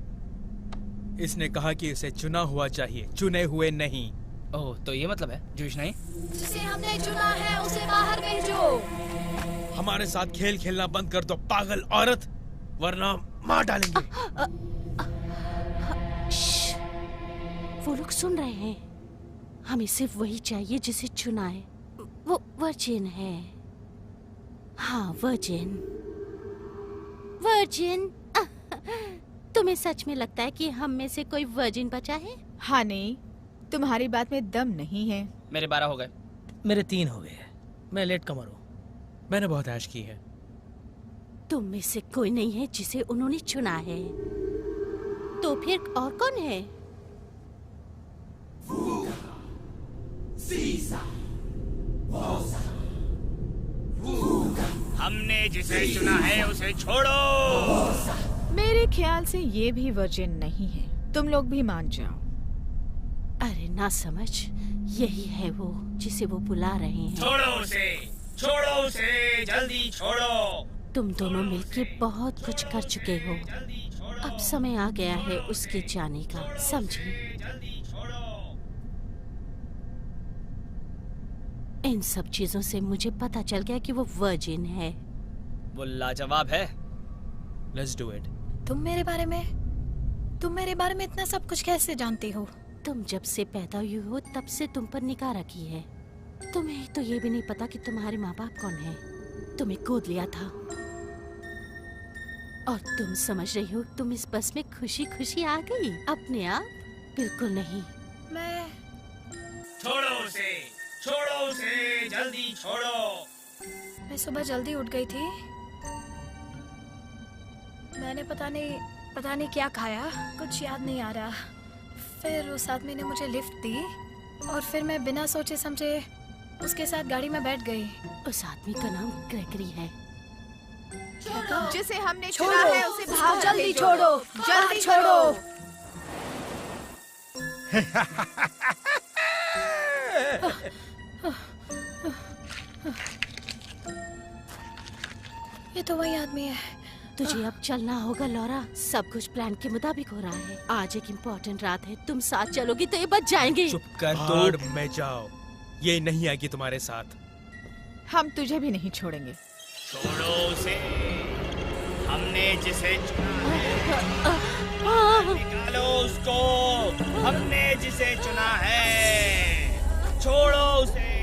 इसने कहा कि इसे चुना हुआ चाहिए, चुने हुए नहीं। ओह, तो ये मतलब है जोइश नहीं? जिसे हमने चुना है उसे बाहर भेजो। हमारे साथ खेल खेलना बंद कर दो पागल औरत, वरना मार डालेंगे। वो लोग सुन रहे हैं। हमें सिर्फ वही चाहिए जिसे चुना है। वो वर्जिन है। हाँ, वर्जिन। तुम्हें सच में लगता है कि हम में से कोई वर्जिन बचा है? हाँ नहीं, तुम्हारी बात में दम नहीं है। मेरे 12 हो गए। मेरे 3 हो गए। मैं लेट कमर हूँ। मैंने बहुत ऐश की है। तुम में से कोई नहीं है जिसे उन्होंने चुना है। तो फिर और कौन है? हमने जिसे चुना है उसे छोड़ो। मेरे ख्याल से ये भी वर्जिन नहीं है, तुम लोग भी मान जाओ। अरे ना समझ, यही है वो जिसे वो बुला रहे हैं। छोड़ो उसे, जल्दी छोड़ो। तुम दोनों मिलके बहुत कुछ कर चुके हो, अब समय आ गया है उसके जाने का, समझे? इन सब चीजों से मुझे पता चल गया कि वो वर्जिन है। वो लाजवाब है। Let's do it. तुम मेरे बारे में इतना सब कुछ कैसे जानती हो? तुम जब से पैदा हुई हो तब से तुम पर निगाह रखी है। तुम्हें तो ये भी नहीं पता कि तुम्हारे माँ बाप कौन है। तुम्हें गोद लिया था और तुम समझ रही हो तुम इस बस में खुशी खुशी आ गई अपने आप? बिल्कुल नहीं। छोड़ो उसे, जल्दी छोड़ो। मैं सुबह जल्दी उठ गई थी। मैंने पता नहीं क्या खाया, कुछ याद नहीं आ रहा। फिर उस आदमी ने मुझे लिफ्ट दी और फिर मैं बिना सोचे समझे उसके साथ गाड़ी में बैठ गई। उस आदमी का नाम ग्रेगरी है। जिसे हमने चुना है उसे बाहर जल्दी भेजो। छोड़ो, जल्दी छोड़ो। ये तो वही आदमी है। तुझे अब चलना होगा लॉरा, सब कुछ प्लान के मुताबिक हो रहा है। आज एक इम्पोर्टेंट रात है, तुम साथ चलोगी तो ये बच जाएंगे। चुप कर तोड़ में जाओ, ये नहीं आएगी तुम्हारे साथ। हम तुझे भी नहीं छोड़ेंगे। छोड़ो उसे, हमने जिसे चुना है निकालो उसको, हमने जिसे चुना है। छोड़ो उसे,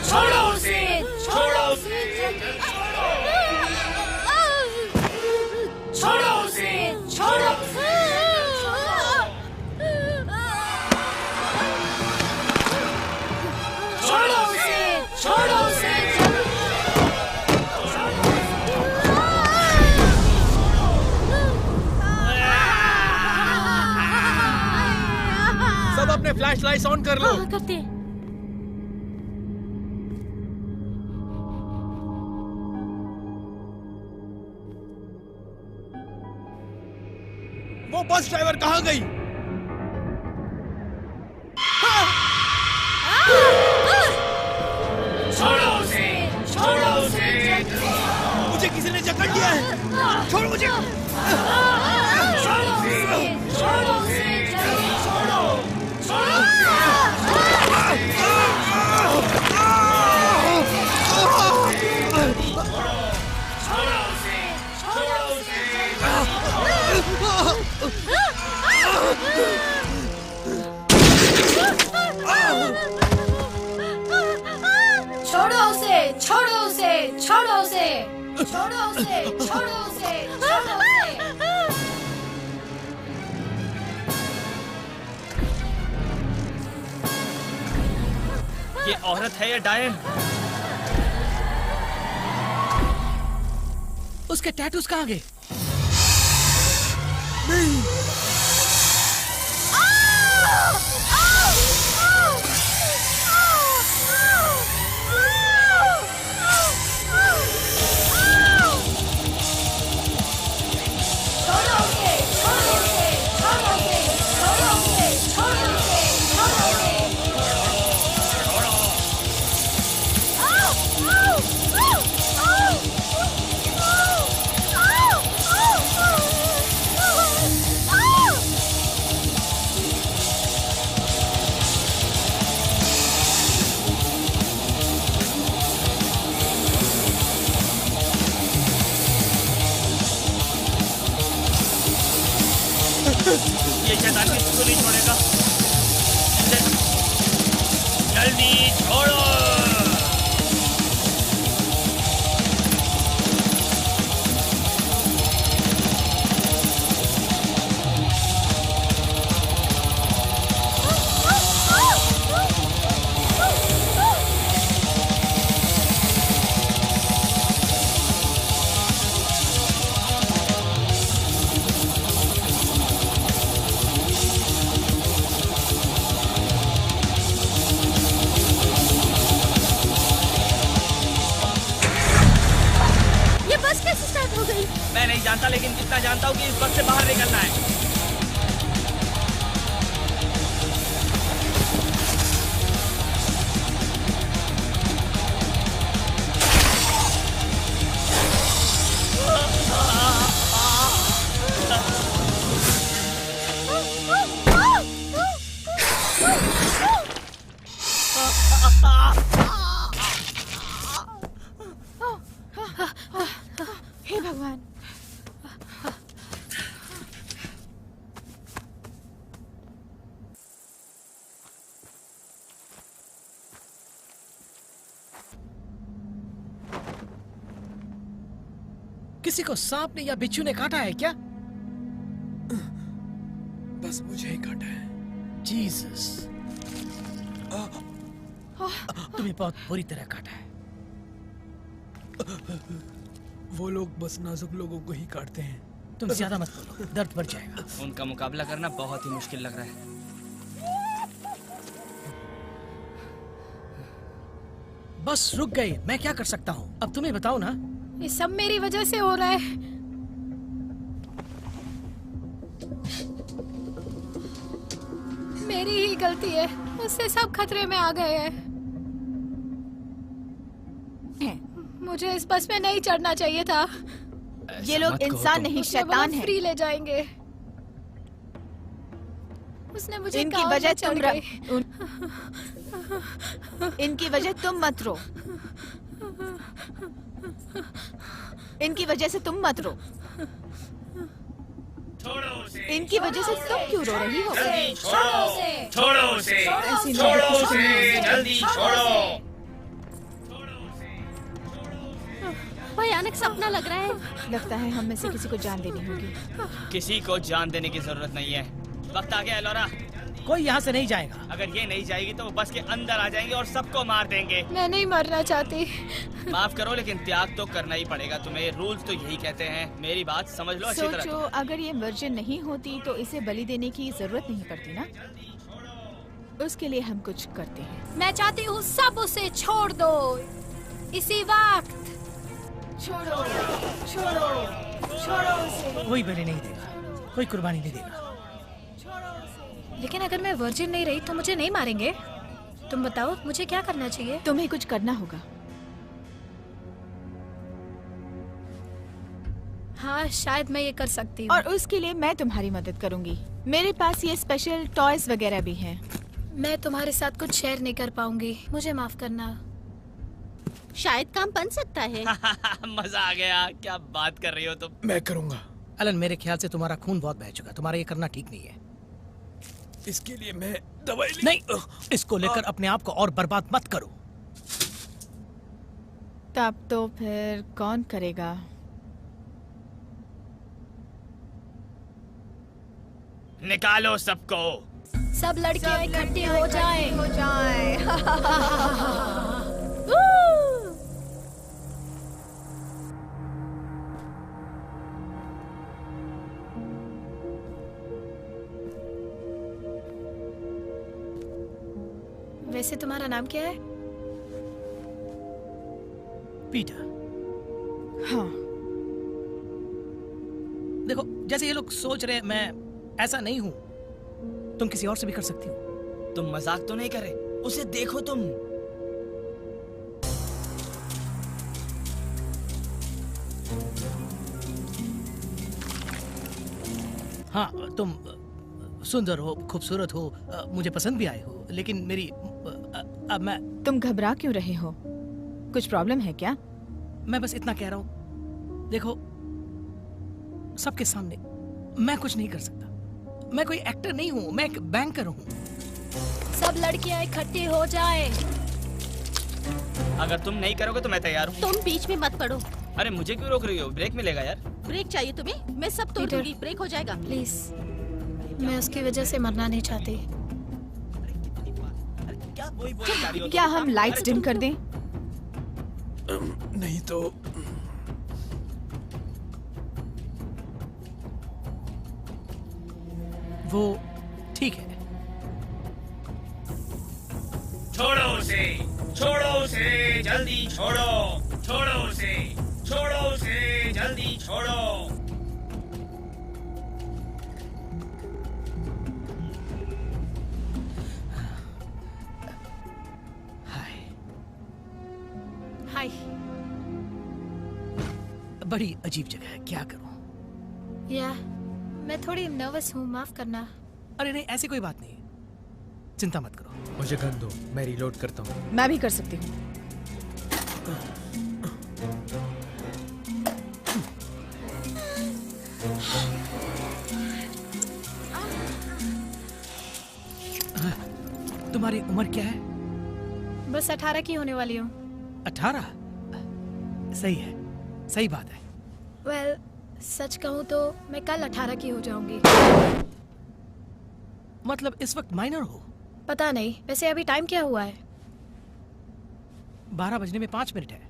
छोड़ो उसे, छोड़ो उसे, छोड़ो उसे, छोड़ो उसे। छोड़ो उसे, छोड़ो उसे। सब अपने फ्लैश लाइट्स ऑन कर लो। हाँ, करते हैं। वो बस ड्राइवर कहाँ गई? छोड़ो उसे, छोड़ो उसे। मुझे किसी ने जकड़ लिया है। छोड़ मुझे। छोड़ो उसे, छोड़ो उसे, जल्दी छोड़ो, छोड़ो छोड़ो उसे, छोड़ो उसे, छोड़ो उसे, छोड़ो उसे, छोड़ो उसे, छोड़ो उसे। ये औरत है या डायन? उसके टैटूज कहाँ गए? ये शैतान किसी को नहीं छोड़ेगा। जल्दी छोड़ो। आता, लेकिन इतना जानता हूँ कि इस बस से बाहर निकलना है। हे भगवान। किसी को सांप ने या बिच्छू ने काटा है क्या? बस मुझे ही काटा है। जीसस, तुम्हें बहुत बुरी तरह काटा है। वो लोग बस नाजुक लोगों को ही काटते हैं। तुम ज्यादा मत बोलो, दर्द बढ़ जाएगा। उनका मुकाबला करना बहुत ही मुश्किल लग रहा है। बस रुक गई, मैं क्या कर सकता हूँ? अब तुम्हें बताओ ना। ये सब मेरी वजह से हो रहा है। मेरी ही गलती है, उससे सब खतरे में आ गए हैं। मुझे इस बस में नहीं चढ़ना चाहिए था। ये लोग इंसान नहीं, शैतान हैं। फ्री ले जाएंगे। उसने मुझे इनकी कहा वजह मैं चढ़ गई। इनकी वजह तुम मत रो। इनकी वजह से तुम मत रो। इनकी वजह से तुम क्यों रो रही हो? छोड़ो उसे, छोड़ो उसे, जल्दी छोड़ो। भयानक सपना लग रहा है। लगता है हम में से किसी को जान देनी होगी। किसी को जान देने की जरूरत नहीं है। वक्त आ गया है लौरा। कोई यहाँ से नहीं जाएगा। अगर ये नहीं जाएगी तो वो बस के अंदर आ जाएंगे और सबको मार देंगे। मैं नहीं मरना चाहती। माफ करो, लेकिन त्याग तो करना ही पड़ेगा तुम्हें। रूल्स तो यही कहते हैं। मेरी बात समझ लो अच्छी तरह। सोचो, अगर ये वर्जिन नहीं होती तो इसे बलि देने की जरूरत नहीं पड़ती ना। उसके लिए हम कुछ करते हैं। मैं चाहती हूँ सब उसे छोड़ दो इसी वक्त। छोड़ो, छोड़ो, छोड़ो उसे। कोई बलि नहीं देगा, कोई कुर्बानी नहीं देगा। लेकिन अगर मैं वर्जिन नहीं रही तो मुझे नहीं मारेंगे। तुम बताओ मुझे क्या करना चाहिए? तुम्हें कुछ करना होगा। हाँ, शायद मैं ये कर सकती हूँ। और उसके लिए मैं तुम्हारी मदद करूंगी। मेरे पास ये स्पेशल टॉयज वगैरह भी हैं। मैं तुम्हारे साथ कुछ शेयर नहीं कर पाऊंगी, मुझे माफ करना। शायद काम बन सकता है। मजा आ गया। क्या बात कर रही हो तुम? मैं करूंगा। अलन, मेरे ख्याल से तुम्हारा खून बहुत बह चुका। तुम्हारा ये करना ठीक नहीं है। इसके लिए मैं दवाई नहीं, इसको लेकर अपने आप को और बर्बाद मत करो। तब तो फिर कौन करेगा? निकालो सबको। सब लड़कियां इकट्ठी हो जाएं। वैसे तुम्हारा नाम क्या है? पीटर। हाँ। देखो, जैसे ये लोग सोच रहे, मैं ऐसा नहीं हूँ। तुम किसी और से भी कर सकती हो। तुम मजाक तो नहीं कर रहे? उसे देखो तुम। हाँ, तुम सुंदर हो, खूबसूरत हो, मुझे पसंद भी आए हो, लेकिन मेरी अब मैं तुम घबरा क्यों रहे हो? कुछ प्रॉब्लम है क्या? मैं बस इतना कह रहा हूँ। देखो, सबके सामने मैं कुछ नहीं कर सकता। मैं कोई एक्टर नहीं हूँ, मैं एक बैंकर हूँ। सब लड़कियां इकट्ठी हो जाएं। अगर तुम नहीं करोगे तो मैं तैयार हूँ। तुम बीच में मत पड़ो। अरे मुझे क्यों रोक रही हो? ब्रेक मिलेगा यार। ब्रेक चाहिए तुम्हें? मैं सब तोड़ पीटर। दूंगी, ब्रेक हो जाएगा। प्लीज, मैं उसकी वजह से मरना नहीं चाहती। क्या वही बोलने जा रही हो? क्या हम लाइट्स डिम कर दें? नहीं तो वो ठीक है। छोड़ो उसे, छोड़ो उसे, जल्दी छोड़ो, छोड़ो उसे, छोड़ो उसे, जल्दी छोड़ो। बाय। बड़ी अजीब जगह है, क्या करूं? या मैं थोड़ी नर्वस हूँ, माफ करना। अरे नहीं, ऐसी कोई बात नहीं, चिंता मत करो। मुझे गन दो, मैं रिलोड करता हूँ। मैं भी कर सकती हूँ। तुम्हारी उम्र क्या है? बस 18 की होने वाली हूँ। 18? सही है, सही बात है। वेल, सच कहूँ तो मैं कल 18 की हो जाऊंगी। मतलब इस वक्त माइनर हो? पता नहीं, वैसे अभी टाइम क्या हुआ है? 12 बजने में 5 मिनट है।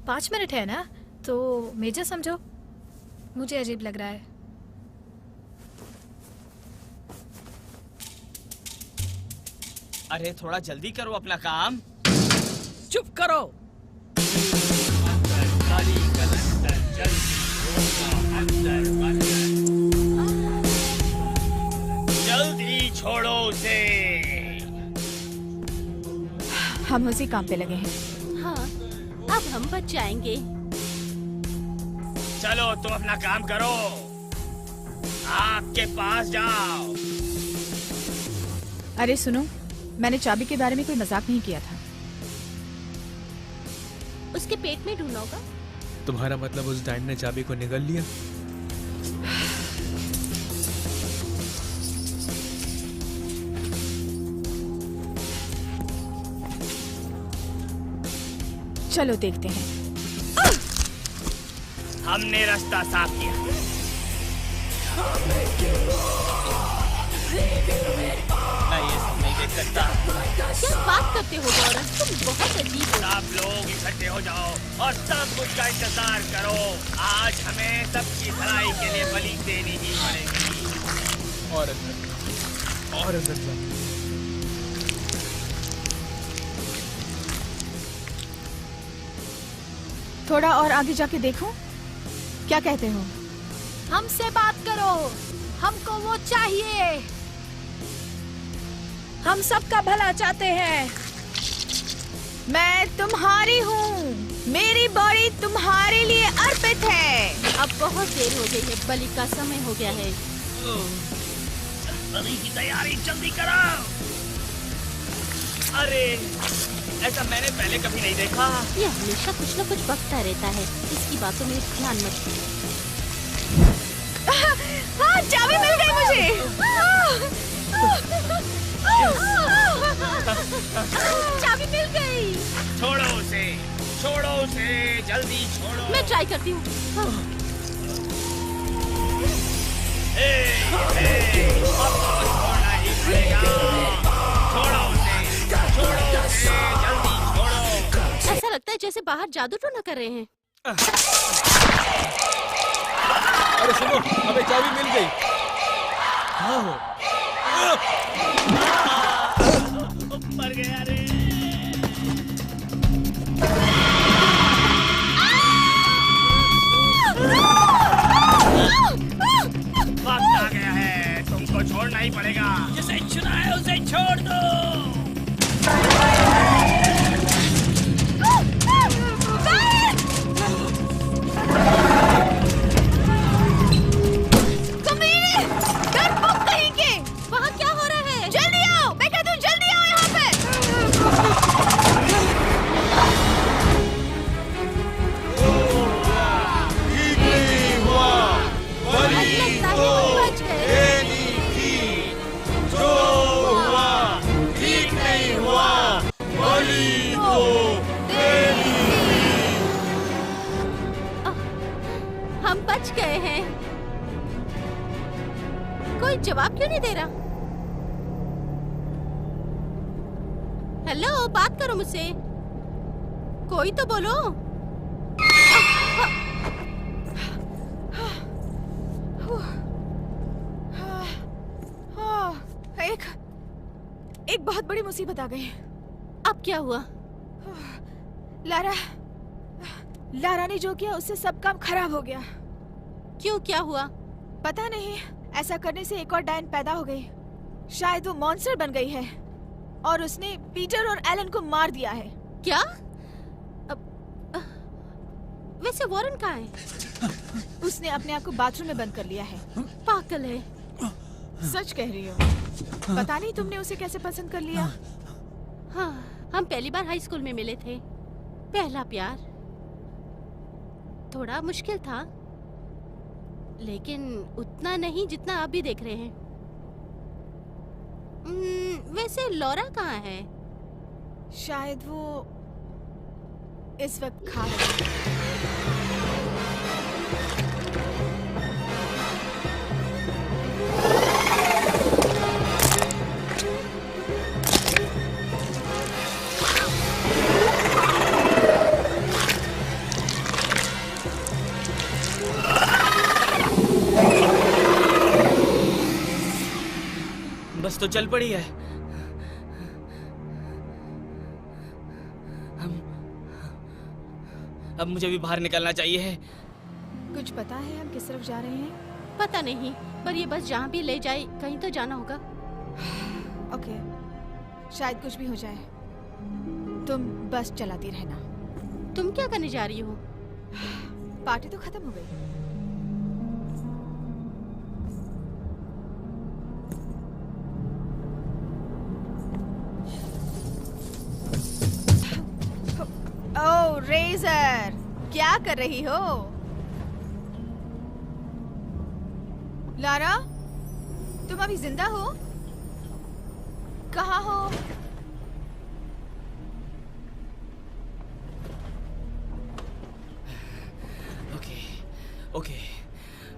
5 मिनट है ना, तो मेजर समझो। मुझे अजीब लग रहा है। अरे थोड़ा जल्दी करो अपना काम। चुप करो। जल्दी छोड़ो उसे। हम उसी काम पे लगे हैं। हाँ, अब हम बच जाएंगे। चलो तुम अपना काम करो, आपके पास जाओ। अरे सुनो, मैंने चाबी के बारे में कोई मजाक नहीं किया था। उसके पेट में ढूंढना होगा। तुम्हारा मतलब उस डाइन ने चाबी को निगल लिया? चलो देखते हैं। हमने रास्ता साफ किया। मैं ये सब नहीं देख सकता। क्या बात करते हो गौरव, तुम बहुत अजीब हो। सब लोग इकट्ठे हो जाओ और सब कुछ का इंतजार करो। आज हमें सबकी भलाई के लिए बलि देनी ही पड़ेगी। और अंदर जाओ। थोड़ा और आगे जाके देखो, क्या कहते हो? हमसे बात करो, हमको वो चाहिए। हम सबका भला चाहते हैं। मैं तुम्हारी हूँ, मेरी बॉडी तुम्हारे लिए अर्पित है। अब बहुत देर हो गई है, बलि का समय हो गया है। बलि की तैयारी जल्दी करो। अरे ऐसा मैंने पहले कभी नहीं देखा। ये हमेशा कुछ न कुछ बकता रहता है, इसकी बातों में ध्यान मत दो। हाँ, चाबी मिल गई मुझे। चाबी मिल गई। छोड़ो उसे, जल्दी छोड़ो। मैं ट्राई करती हूँ। आपको छोड़ना ही पड़ेगा। छोड़ो उसे, जल्दी छोड़ो। ऐसा लगता है जैसे बाहर जादू टोना कर रहे हैं। अरे सुनो, हमें चाबी मिल गई। हाँ हो। मर गया रे। वक्त आ गया है, तुमको छोड़ना ही पड़ेगा। जिसे चुना है उसे छोड़ दो। वहाँ क्या हो रहा है? जल्दी आओ, मैं कहती हूँ जल्दी आओ यहाँ पे। लगता है हम बच गए। हम बच गए हैं। कोई जवाब क्यों नहीं दे रहा? हेलो, बात करो मुझसे। कोई तो बोलो। एक बहुत बड़ी मुसीबत आ गई। अब क्या हुआ? लारा ने जो किया उससे सब काम खराब हो गया। क्यों, क्या हुआ? पता नहीं, ऐसा करने से एक और डायन पैदा हो गई। शायद वो मॉन्स्टर बन गई है और उसने पीटर और एलन को मार दिया है। क्या? वैसे वॉरेन कहाँ है? उसने अपने आप को बाथरूम में बंद कर लिया है। पागल है। सच कह रही हो? पता नहीं तुमने उसे कैसे पसंद कर लिया। हाँ, हम पहली बार हाई स्कूल में मिले थे। पहला प्यार थोड़ा मुश्किल था, लेकिन उतना नहीं जितना आप भी देख रहे हैं। वैसे लॉरा कहाँ है? शायद वो इस वक्त खा रही है। बस तो चल पड़ी है। अब मुझे भी बाहर निकलना चाहिए। कुछ पता है हम किस तरफ जा रहे हैं? पता नहीं, पर ये बस जहाँ भी ले जाए कहीं तो जाना होगा। ओके, शायद कुछ भी हो जाए। तुम बस चलाती रहना। तुम क्या करने जा रही हो? पार्टी तो खत्म हो गई। ओह रेजर, क्या कर रही हो? लारा, तुम अभी जिंदा हो? कहाँ हो? ओके,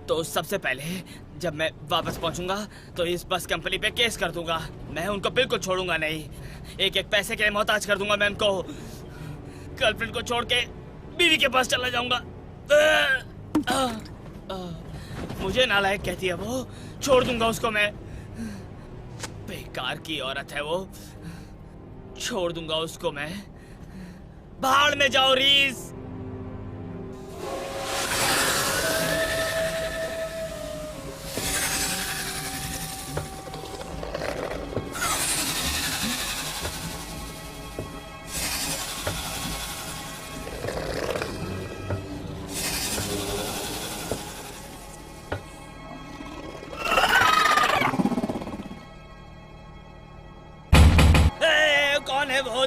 तो सबसे पहले जब मैं वापस पहुंचूंगा तो इस बस कंपनी पे केस कर दूंगा। मैं उनको बिल्कुल छोड़ूंगा नहीं। एक एक पैसे के लिए मोहताज कर दूंगा मैं उनको। गर्लफ्रेंड को छोड़ के बीवी के पास चला जाऊंगा। मुझे नालायक कहती है वो, छोड़ दूंगा उसको मैं। बेकार की औरत है वो, छोड़ दूंगा उसको मैं। भाड़ में जाओ रीस।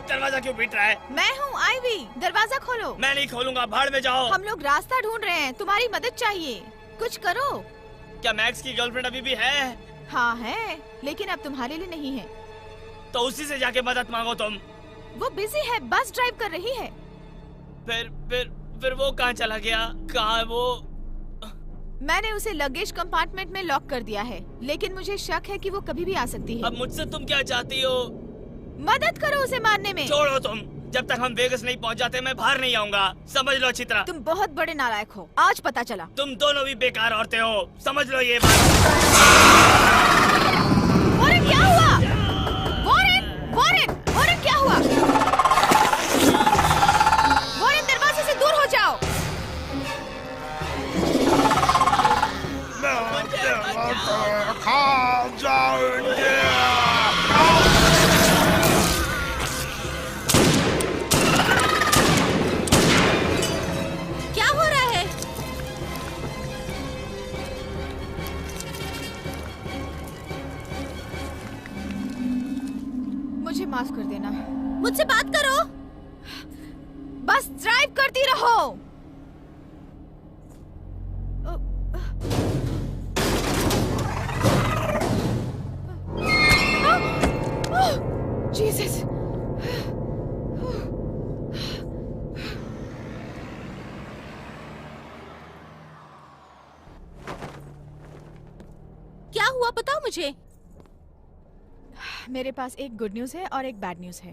दरवाजा क्यों पीट रहा है? मैं हूँ आईवी, दरवाजा खोलो। मैं नहीं खोलूंगा, भाड़ में जाओ। हम लोग रास्ता ढूंढ रहे हैं, तुम्हारी मदद चाहिए, कुछ करो। क्या मैक्स की गर्लफ्रेंड अभी भी है? हाँ है, लेकिन अब तुम्हारे लिए नहीं है। तो उसी से जाके मदद मांगो तुम। वो बिजी है, बस ड्राइव कर रही है। फिर वो कहाँ चला गया? कहाँ है वो? मैंने उसे लगेज कंपार्टमेंट में लॉक कर दिया है, लेकिन मुझे शक है कि वो कभी भी आ सकती है। अब मुझसे तुम क्या चाहती हो? मदद करो उसे मारने में। छोड़ो तुम, जब तक हम वेगस नहीं पहुंच जाते मैं बाहर नहीं आऊंगा, समझ लो अच्छी तरह। तुम बहुत बड़े नालायक हो, आज पता चला। तुम दोनों भी बेकार औरतें हो, समझ लो ये बात। वॉरेन क्या हुआ? वॉरेन क्या हुआ? वॉरेन दरवाजे से दूर हो जाओ। खा जाओगे। मुझे माफ कर देना। मुझसे बात करो। बस ड्राइव करती रहो। जीसस। क्या हुआ बताओ मुझे। मेरे पास एक गुड न्यूज है और एक बैड न्यूज है।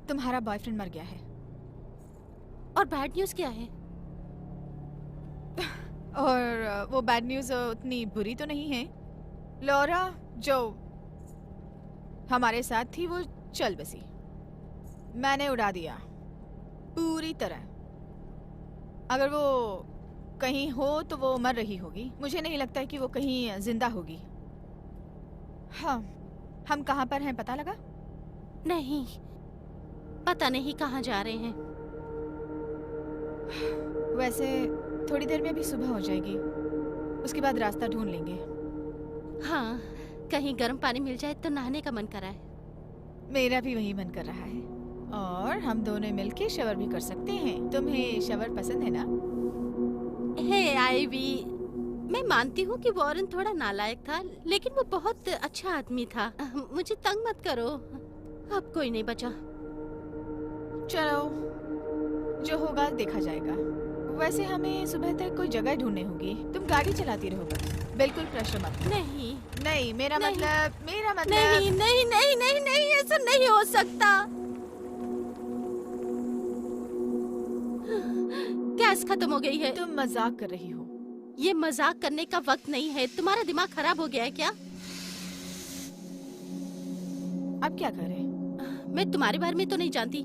तुम्हारा बॉयफ्रेंड मर गया है। और बैड न्यूज क्या है? और वो बैड न्यूज उतनी बुरी तो नहीं है। लॉरा जो हमारे साथ थी वो चल बसी। मैंने उड़ा दिया पूरी तरह। अगर वो कहीं हो तो वो मर रही होगी। मुझे नहीं लगता कि वो कहीं जिंदा होगी। हाँ, हम कहाँ पर हैं पता लगा? नहीं, पता नहीं कहाँ जा रहे हैं। वैसे थोड़ी देर में अभी सुबह हो जाएगी, उसके बाद रास्ता ढूंढ लेंगे। हाँ, कहीं गर्म पानी मिल जाए तो नहाने का मन कर रहा है। मेरा भी वही मन कर रहा है, और हम दोनों मिलके शवर भी कर सकते हैं। तुम्हें शवर पसंद है ना? हे आईवी, मैं मानती हूँ कि वॉरेन थोड़ा नालायक था, लेकिन वो बहुत अच्छा आदमी था। मुझे तंग मत करो, अब कोई नहीं बचा। चलो, जो होगा देखा जाएगा। वैसे हमें सुबह तक कोई जगह ढूंढनी होगी। तुम गाड़ी चलाती रहो बस, बिल्कुल प्रेशर मत। नहीं नहीं, मेरा नहीं, मतलब नहीं नहीं नहीं नहीं नहीं, ऐसा नहीं हो सकता। गैस खत्म हो गई है। तुम मजाक कर रही हो। ये मजाक करने का वक्त नहीं है। तुम्हारा दिमाग खराब हो गया है क्या? अब क्या करें? मैं तुम्हारे बारे में तो नहीं जानती,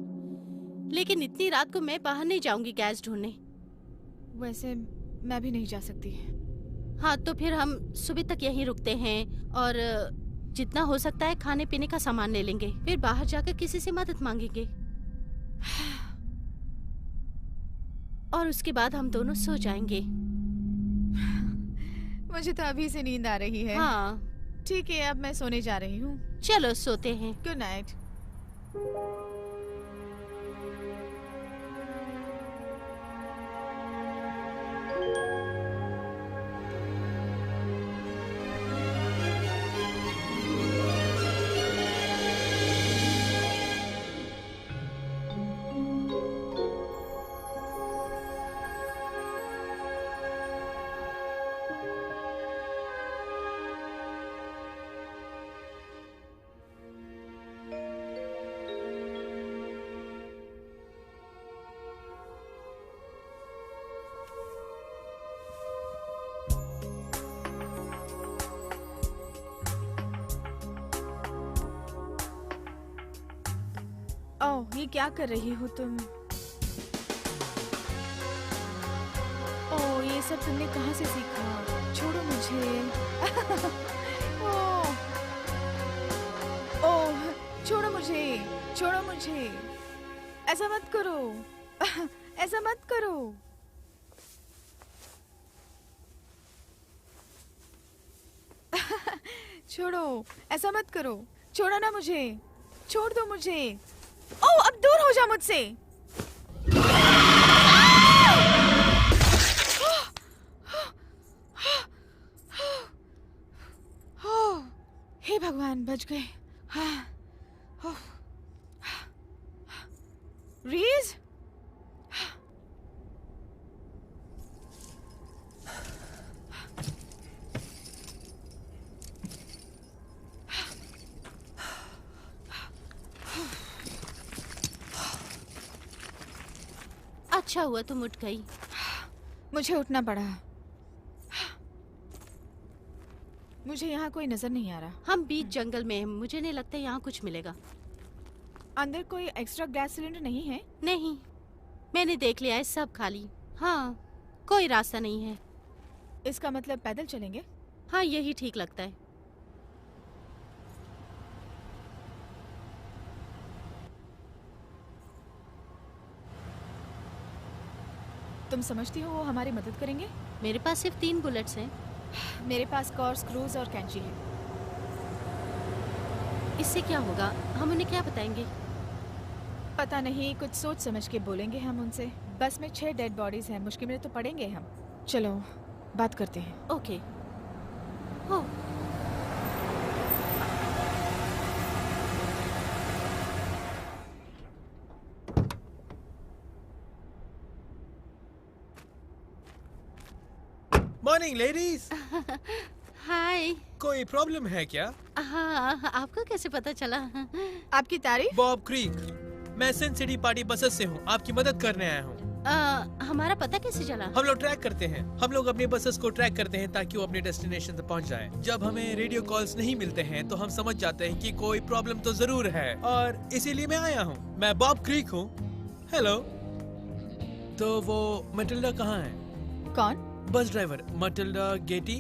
लेकिन इतनी रात को मैं बाहर नहीं जाऊंगी गैस ढूंढने। वैसे मैं भी नहीं जा सकती। हाँ, तो फिर हम सुबह तक यहीं रुकते हैं और जितना हो सकता है खाने पीने का सामान ले लेंगे, फिर बाहर जाकर किसी से मदद मांगेंगे और उसके बाद हम दोनों सो जाएंगे। मुझे तो अभी से नींद आ रही है। हाँ ठीक है, अब मैं सोने जा रही हूँ। चलो सोते हैं। Good night. ओह, ये क्या कर रही हो तुम? ओह, ये सब तुमने कहाँ से सीखा? छोड़ो मुझे। ओह, ओह, छोड़ो मुझे, छोड़ो मुझे। ऐसा मत करो, ऐसा मत करो। छोड़ो, ऐसा मत करो। छोड़ो ना मुझे, छोड़ दो मुझे। ओह, अब दूर हो जा मुझसे। हे भगवान, बच गए। रीज, अच्छा हुआ तुम उठ गई। मुझे उठना पड़ा। मुझे यहाँ कोई नजर नहीं आ रहा। हम बीच जंगल में हैं, मुझे नहीं लगता यहाँ कुछ मिलेगा। अंदर कोई एक्स्ट्रा गैस सिलेंडर नहीं है? नहीं, मैंने देख लिया है, सब खाली। हाँ, कोई रास्ता नहीं है। इसका मतलब पैदल चलेंगे? हाँ, यही ठीक लगता है। तुम समझती हो वो हमारी मदद करेंगे? मेरे पास सिर्फ 3 बुलेट्स हैं। मेरे पास कॉर्स, क्रूज और कैंची है। इससे क्या होगा? हम उन्हें क्या बताएंगे? पता नहीं, कुछ सोच समझ के बोलेंगे हम उनसे। बस में 6 डेड बॉडीज हैं, मुश्किल में तो पड़ेंगे हम। चलो बात करते हैं। ओके। हो, मॉर्निंग लेडीज। हाय। कोई प्रॉब्लम है क्या? हाँ, आपको कैसे पता चला? आपकी तारीफ? बॉब क्रीक, मैं सिन सिटी पार्टी बसेस से हूँ, आपकी मदद करने आया हूँ। हमारा पता कैसे चला? हम लोग ट्रैक करते हैं, हम लोग अपनी बसेस को ट्रैक करते हैं ताकि वो अपने डेस्टिनेशन तक पहुंच जाए। जब हमें रेडियो कॉल्स नहीं मिलते हैं तो हम समझ जाते हैं कि कोई प्रॉब्लम तो जरूर है, और इसीलिए मैं आया हूँ। मैं बॉब क्रीक हूँ। हेलो। तो वो मटिल्डा कहाँ है? कौन? Bus driver Matilda Getty.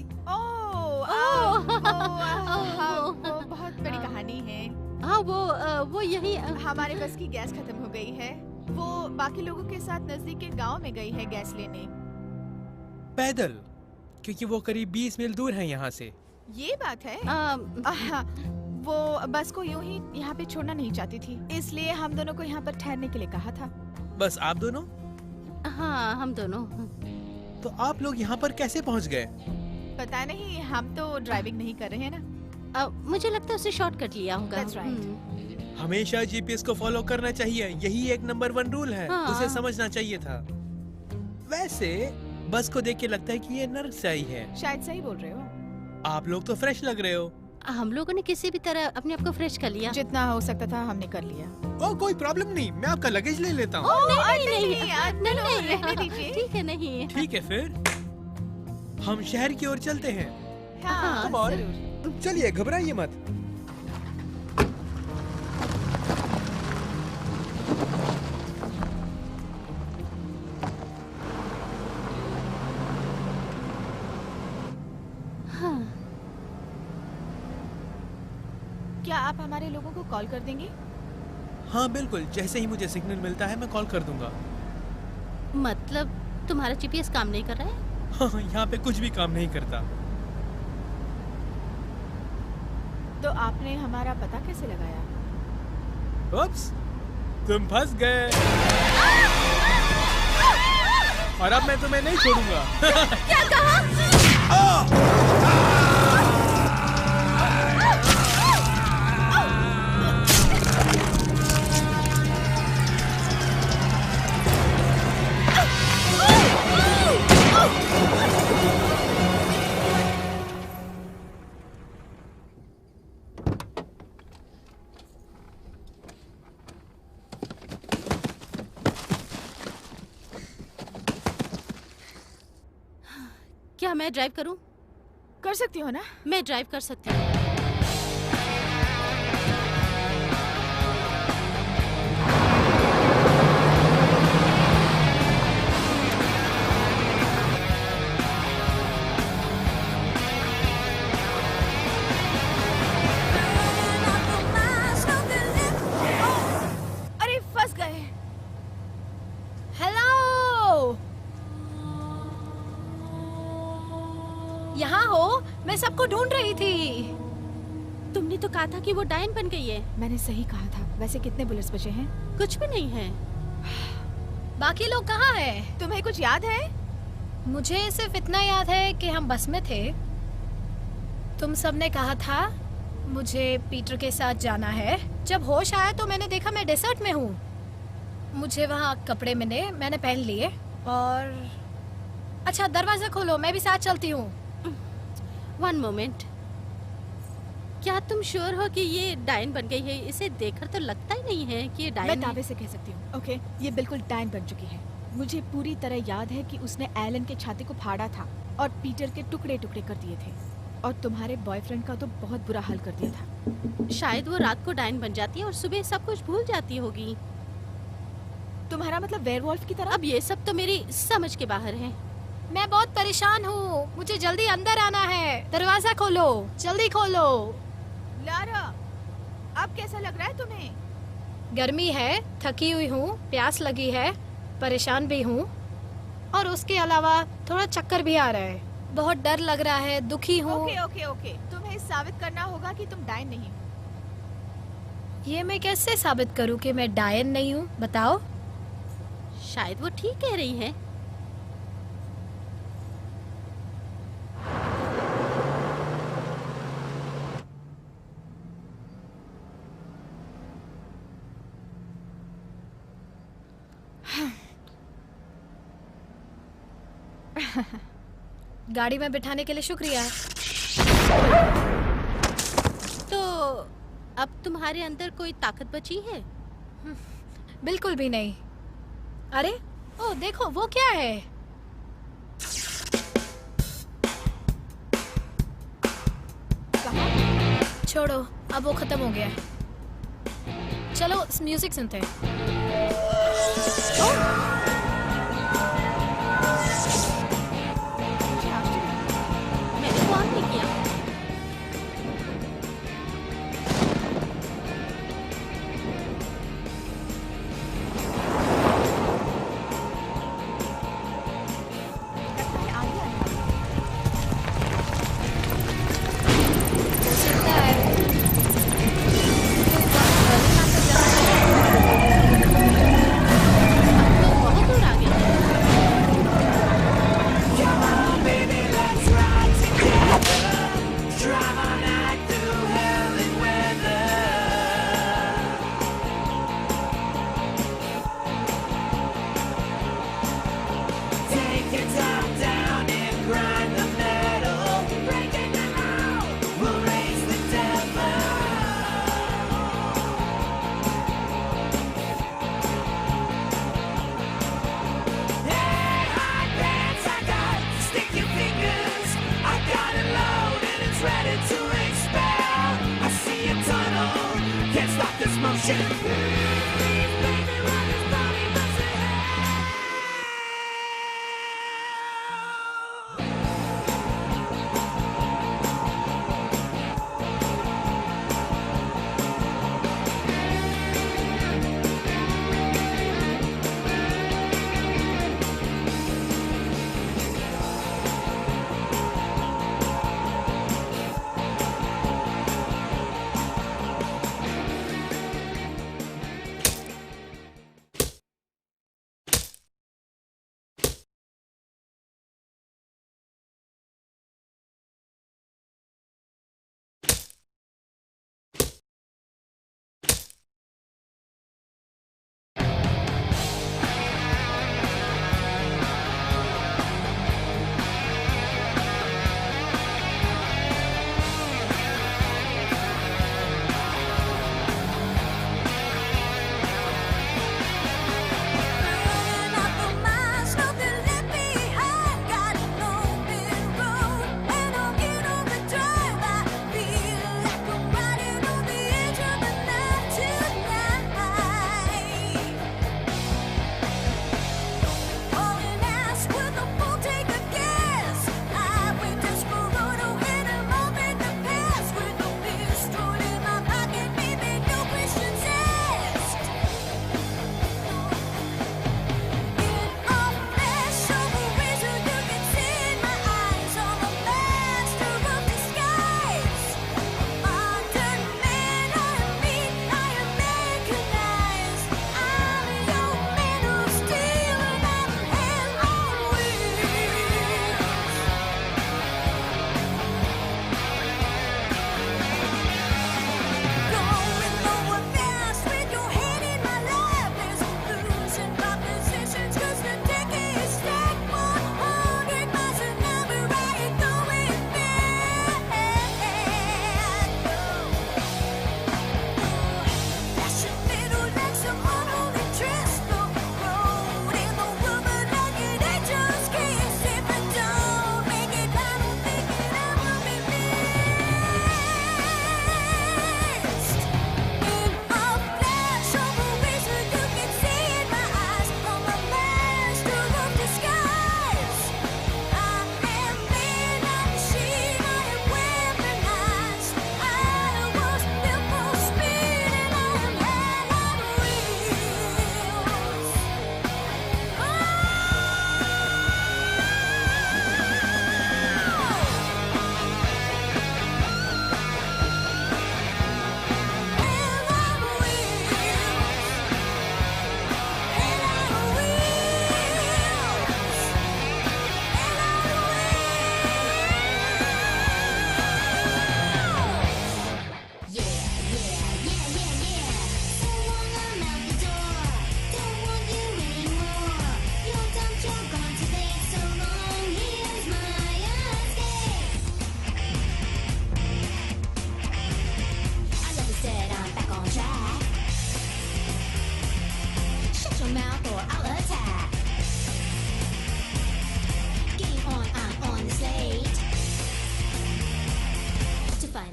वो बहुत बड़ी कहानी है। हाँ, वो यही। हमारे बस की गैस खत्म हो गई है। वो बाकी लोगों के साथ नजदीक के गांव में गई है गैस लेने। पैदल? क्योंकि वो करीब 20 मील दूर है यहाँ से। ये बात है। वो बस को यूं ही यहाँ पे छोड़ना नहीं चाहती थी, इसलिए हम दोनों को यहाँ पर ठहरने के लिए कहा था। बस आप दोनों? हाँ, हम दोनों। तो आप लोग यहाँ पर कैसे पहुँच गए? पता नहीं, हम तो ड्राइविंग नहीं कर रहे हैं ना। मुझे लगता है उसे शॉर्टकट लिया होगा। That's right. हमेशा जीपीएस को फॉलो करना चाहिए, यही एक नंबर 1 रूल है। हाँ। उसे समझना चाहिए था। वैसे बस को देख के लगता है कि ये नर्क से आई है। शायद सही बोल रहे हो। आप लोग तो फ्रेश लग रहे हो। हम लोगों ने किसी भी तरह अपने आप को फ्रेश कर लिया। जितना हो सकता था हमने कर लिया। ओह, कोई प्रॉब्लम नहीं, मैं आपका लगेज ले लेता हूँ। नहीं, रहने दीजिए। ठीक है, नहीं। ठीक है, फिर हम शहर की ओर चलते हैं। हाँ, Come on. जरूर। चलिए, घबराइए मत। हाँ। क्या आप हमारे लोगों को कॉल कर देंगे? हाँ बिल्कुल, जैसे ही मुझे सिग्नल मिलता है मैं कॉल कर दूंगा। मतलब तुम्हारा जीपीएस काम नहीं कर रहा है? हाँ, यहाँ पे कुछ भी काम नहीं करता। तो आपने हमारा पता कैसे लगाया? उप्स, तुम फंस गए। और अब मैं तुम्हें नहीं छोड़ूंगा। क्या कहा? क्या मैं ड्राइव करूं? कर सकती हो ना? मैं ड्राइव कर सकती हूँ। अरे फंस गए। हेलो, यहाँ हो? मैं सबको ढूंढ रही थी। तुमने तो कहा था कि वो डायन बन गई है। मैंने सही कहा था। वैसे कितने बुलेट्स बचे हैं? कुछ भी नहीं है। बाकी लोग कहाँ हैं? तुम्हें कुछ याद है? मुझे सिर्फ इतना याद है कि हम बस में थे। तुम सबने कहा था मुझे पीटर के साथ जाना है। जब होश आया तो मैंने देखा मैं डेजर्ट में हूँ। मुझे वहाँ कपड़े मिले, मैंने पहन लिए। और अच्छा, दरवाजा खोलो, मैं भी साथ चलती हूँ। 1 मोमेंट। क्या तुम श्योर हो कि ये डायन बन गई है? इसे देखकर तो लगता ही नहीं है कि ये डायन मैं है। दावे से कह सकती हूँ। ओके, ये बिल्कुल डायन बन चुकी है। मुझे पूरी तरह याद है कि उसने एलन के छाती को फाड़ा था और पीटर के टुकड़े टुकड़े कर दिए थे। और तुम्हारे बॉयफ्रेंड का तो बहुत बुरा हाल कर दिया था। शायद वो रात को डायन बन जाती है और सुबह सब कुछ भूल जाती होगी। तुम्हारा मतलब वेयरवॉल्फ की तरह? अब ये सब तो मेरी समझ के बाहर है। मैं बहुत परेशान हूँ, मुझे जल्दी अंदर आना है। दरवाजा खोलो, जल्दी खोलो। लारा, अब कैसा लग रहा है तुम्हें? गर्मी है, थकी हुई हूँ, प्यास लगी है, परेशान भी हूँ और उसके अलावा थोड़ा चक्कर भी आ रहा है। बहुत डर लग रहा है, दुखी हूँ। ओके ओके ओके, तुम्हें साबित करना होगा कि तुम डायन नहीं हो। ये मैं कैसे साबित करूँ कि मैं डायन नहीं हूँ? बताओ। शायद वो ठीक कह रही है। गाड़ी में बिठाने के लिए शुक्रिया। तो अब तुम्हारे अंदर कोई ताकत बची है? बिल्कुल भी नहीं। अरे ओ देखो, वो क्या है? छोड़ो, अब वो खत्म हो गया। चलो म्यूजिक सुनते हैं। मैंने तो ऑन नहीं किया।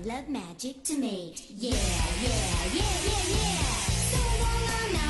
love magic to mate. Yeah, yeah, yeah, yeah, yeah. So long I'm not